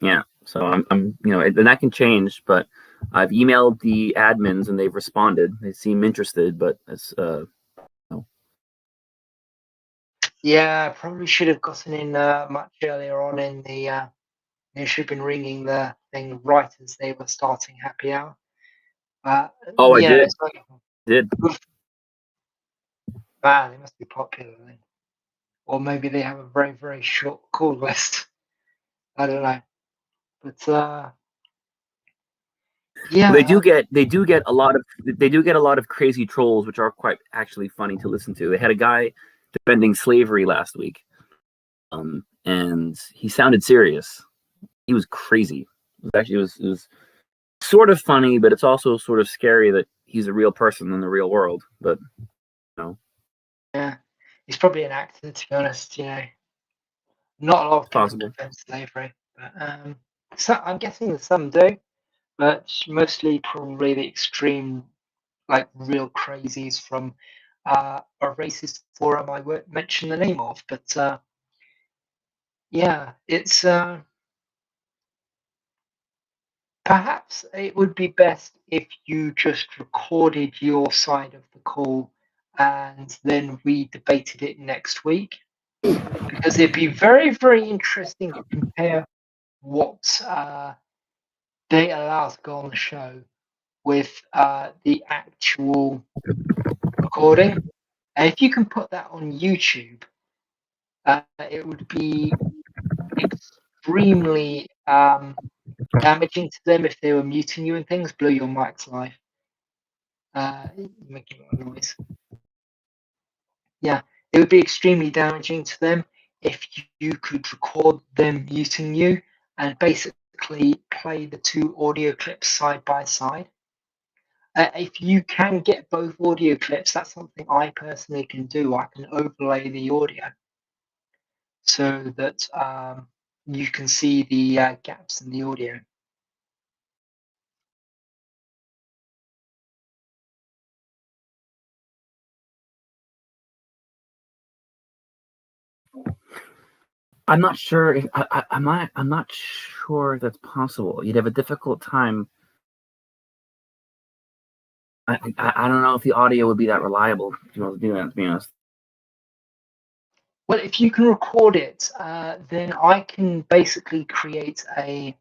Yeah, so I'm and that can change, but I've emailed the admins and they've responded. They seem interested, but it's no. Yeah, I probably should have gotten in much earlier on in the. They should have been ringing the thing right as they were starting happy hour. Oh, I did. Did. Man, they must be popular then. Or maybe they have a very short call list. I don't know. But yeah, They do get a lot of crazy trolls, which are quite actually funny to listen to. They had a guy defending slavery last week, and he sounded serious. He was crazy. It was sort of funny, but it's also sort of scary that he's a real person in the real world. But yeah, he's probably an actor, to be honest. Not a lot of people possible. defend slavery, but so I'm guessing that some do, but mostly probably the extreme, like real crazies from a racist forum I won't mention the name of. But yeah, it's perhaps it would be best if you just recorded your side of the call and then we debated it next week, because it'd be very, very interesting to compare what they allow to go on the show with the actual recording. And if you can put that on YouTube, it would be extremely damaging to them if they were muting you and things, blow your mics live. Making a lot of noise. Yeah, it would be extremely damaging to them if you could record them muting you and basically play the two audio clips side by side. If you can get both audio clips, that's something I personally can do. I can overlay the audio so that you can see the gaps in the audio. I'm not sure if I'm not sure if that's possible. You'd have a difficult time. I don't know if the audio would be that reliable to do that, to be honest. Well, if you can record it, then I can basically create a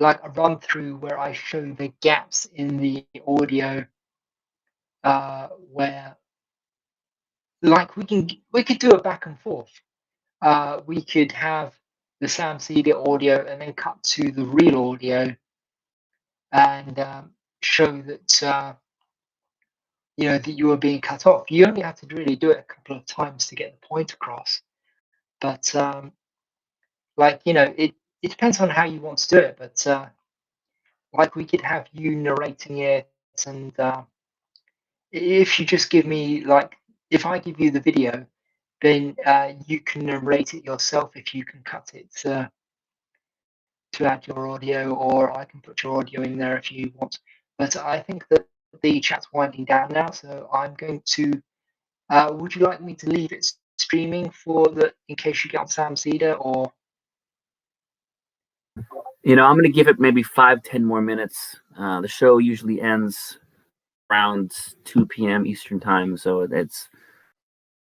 run through where I show the gaps in the audio, where we could do a back and forth. We could have the Sam Cedar audio and then cut to the real audio and show that that you were being cut off. You only have to really do it a couple of times to get the point across. But it depends on how you want to do it. But we could have you narrating it, and if you just give me if I give you the video, then you can narrate it yourself if you can cut it to add your audio, or I can put your audio in there if you want. But I think that the chat's winding down now, so I'm going to. Would you like me to leave it streaming in case you get on Sam Cedar, or? I'm going to give it maybe 5-10 more minutes. The show usually ends around 2 p.m. Eastern time, so it's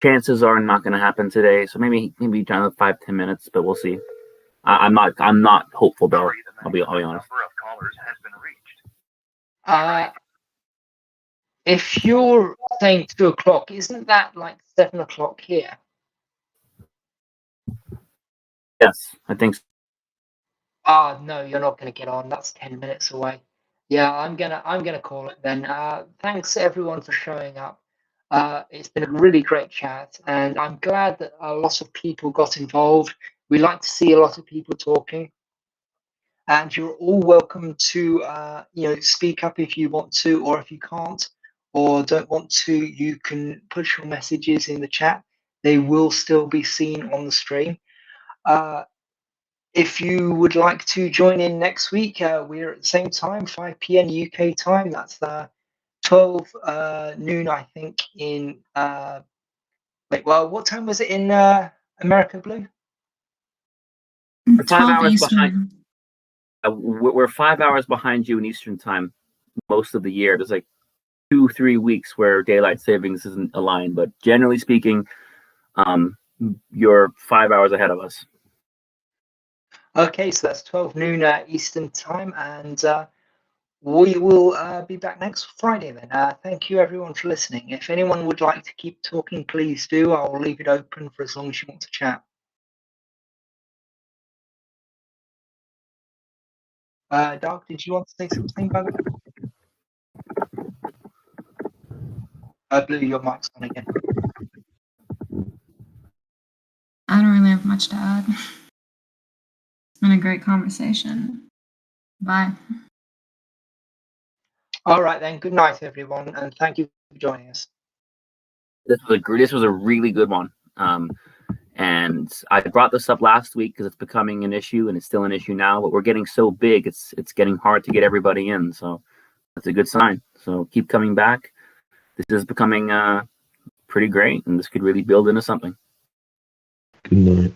chances are not going to happen today. So maybe 5-10 minutes, but we'll see. I'm not hopeful though. I'll be honest. If you're saying 2 o'clock, isn't that like 7 o'clock here? Yes, I think so. No, you're not going to get on. That's 10 minutes away. Yeah, I'm gonna call it then. Thanks everyone for showing up. It's been a really great chat, and I'm glad that a lot of people got involved. We like to see a lot of people talking, and you're all welcome to speak up if you want to, or if you can't or don't want to, you can put your messages in the chat. They will still be seen on the stream. If you would like to join in next week, we're at the same time, 5 p.m. UK time. That's 12 noon, I think, in... what time was it in America, Blue? 5 hours behind. We're 5 hours behind you in Eastern time most of the year. There's 2-3 weeks where daylight savings isn't aligned, but generally speaking, you're 5 hours ahead of us. Okay, so that's 12 noon Eastern time, and we will be back next Friday then. Thank you everyone for listening. If anyone would like to keep talking, please do. I'll leave it open for as long as you want to chat. Dark, did you want to say something, by the way? Blue, your mic's on again. I don't really have much to add. It's been a great conversation. Bye. All right then. Good night, everyone, and thank you for joining us. This was a really good one. And I brought this up last week because it's becoming an issue, and it's still an issue now. But we're getting so big, it's getting hard to get everybody in. So that's a good sign. So keep coming back. This is becoming pretty great, and this could really build into something. Good night.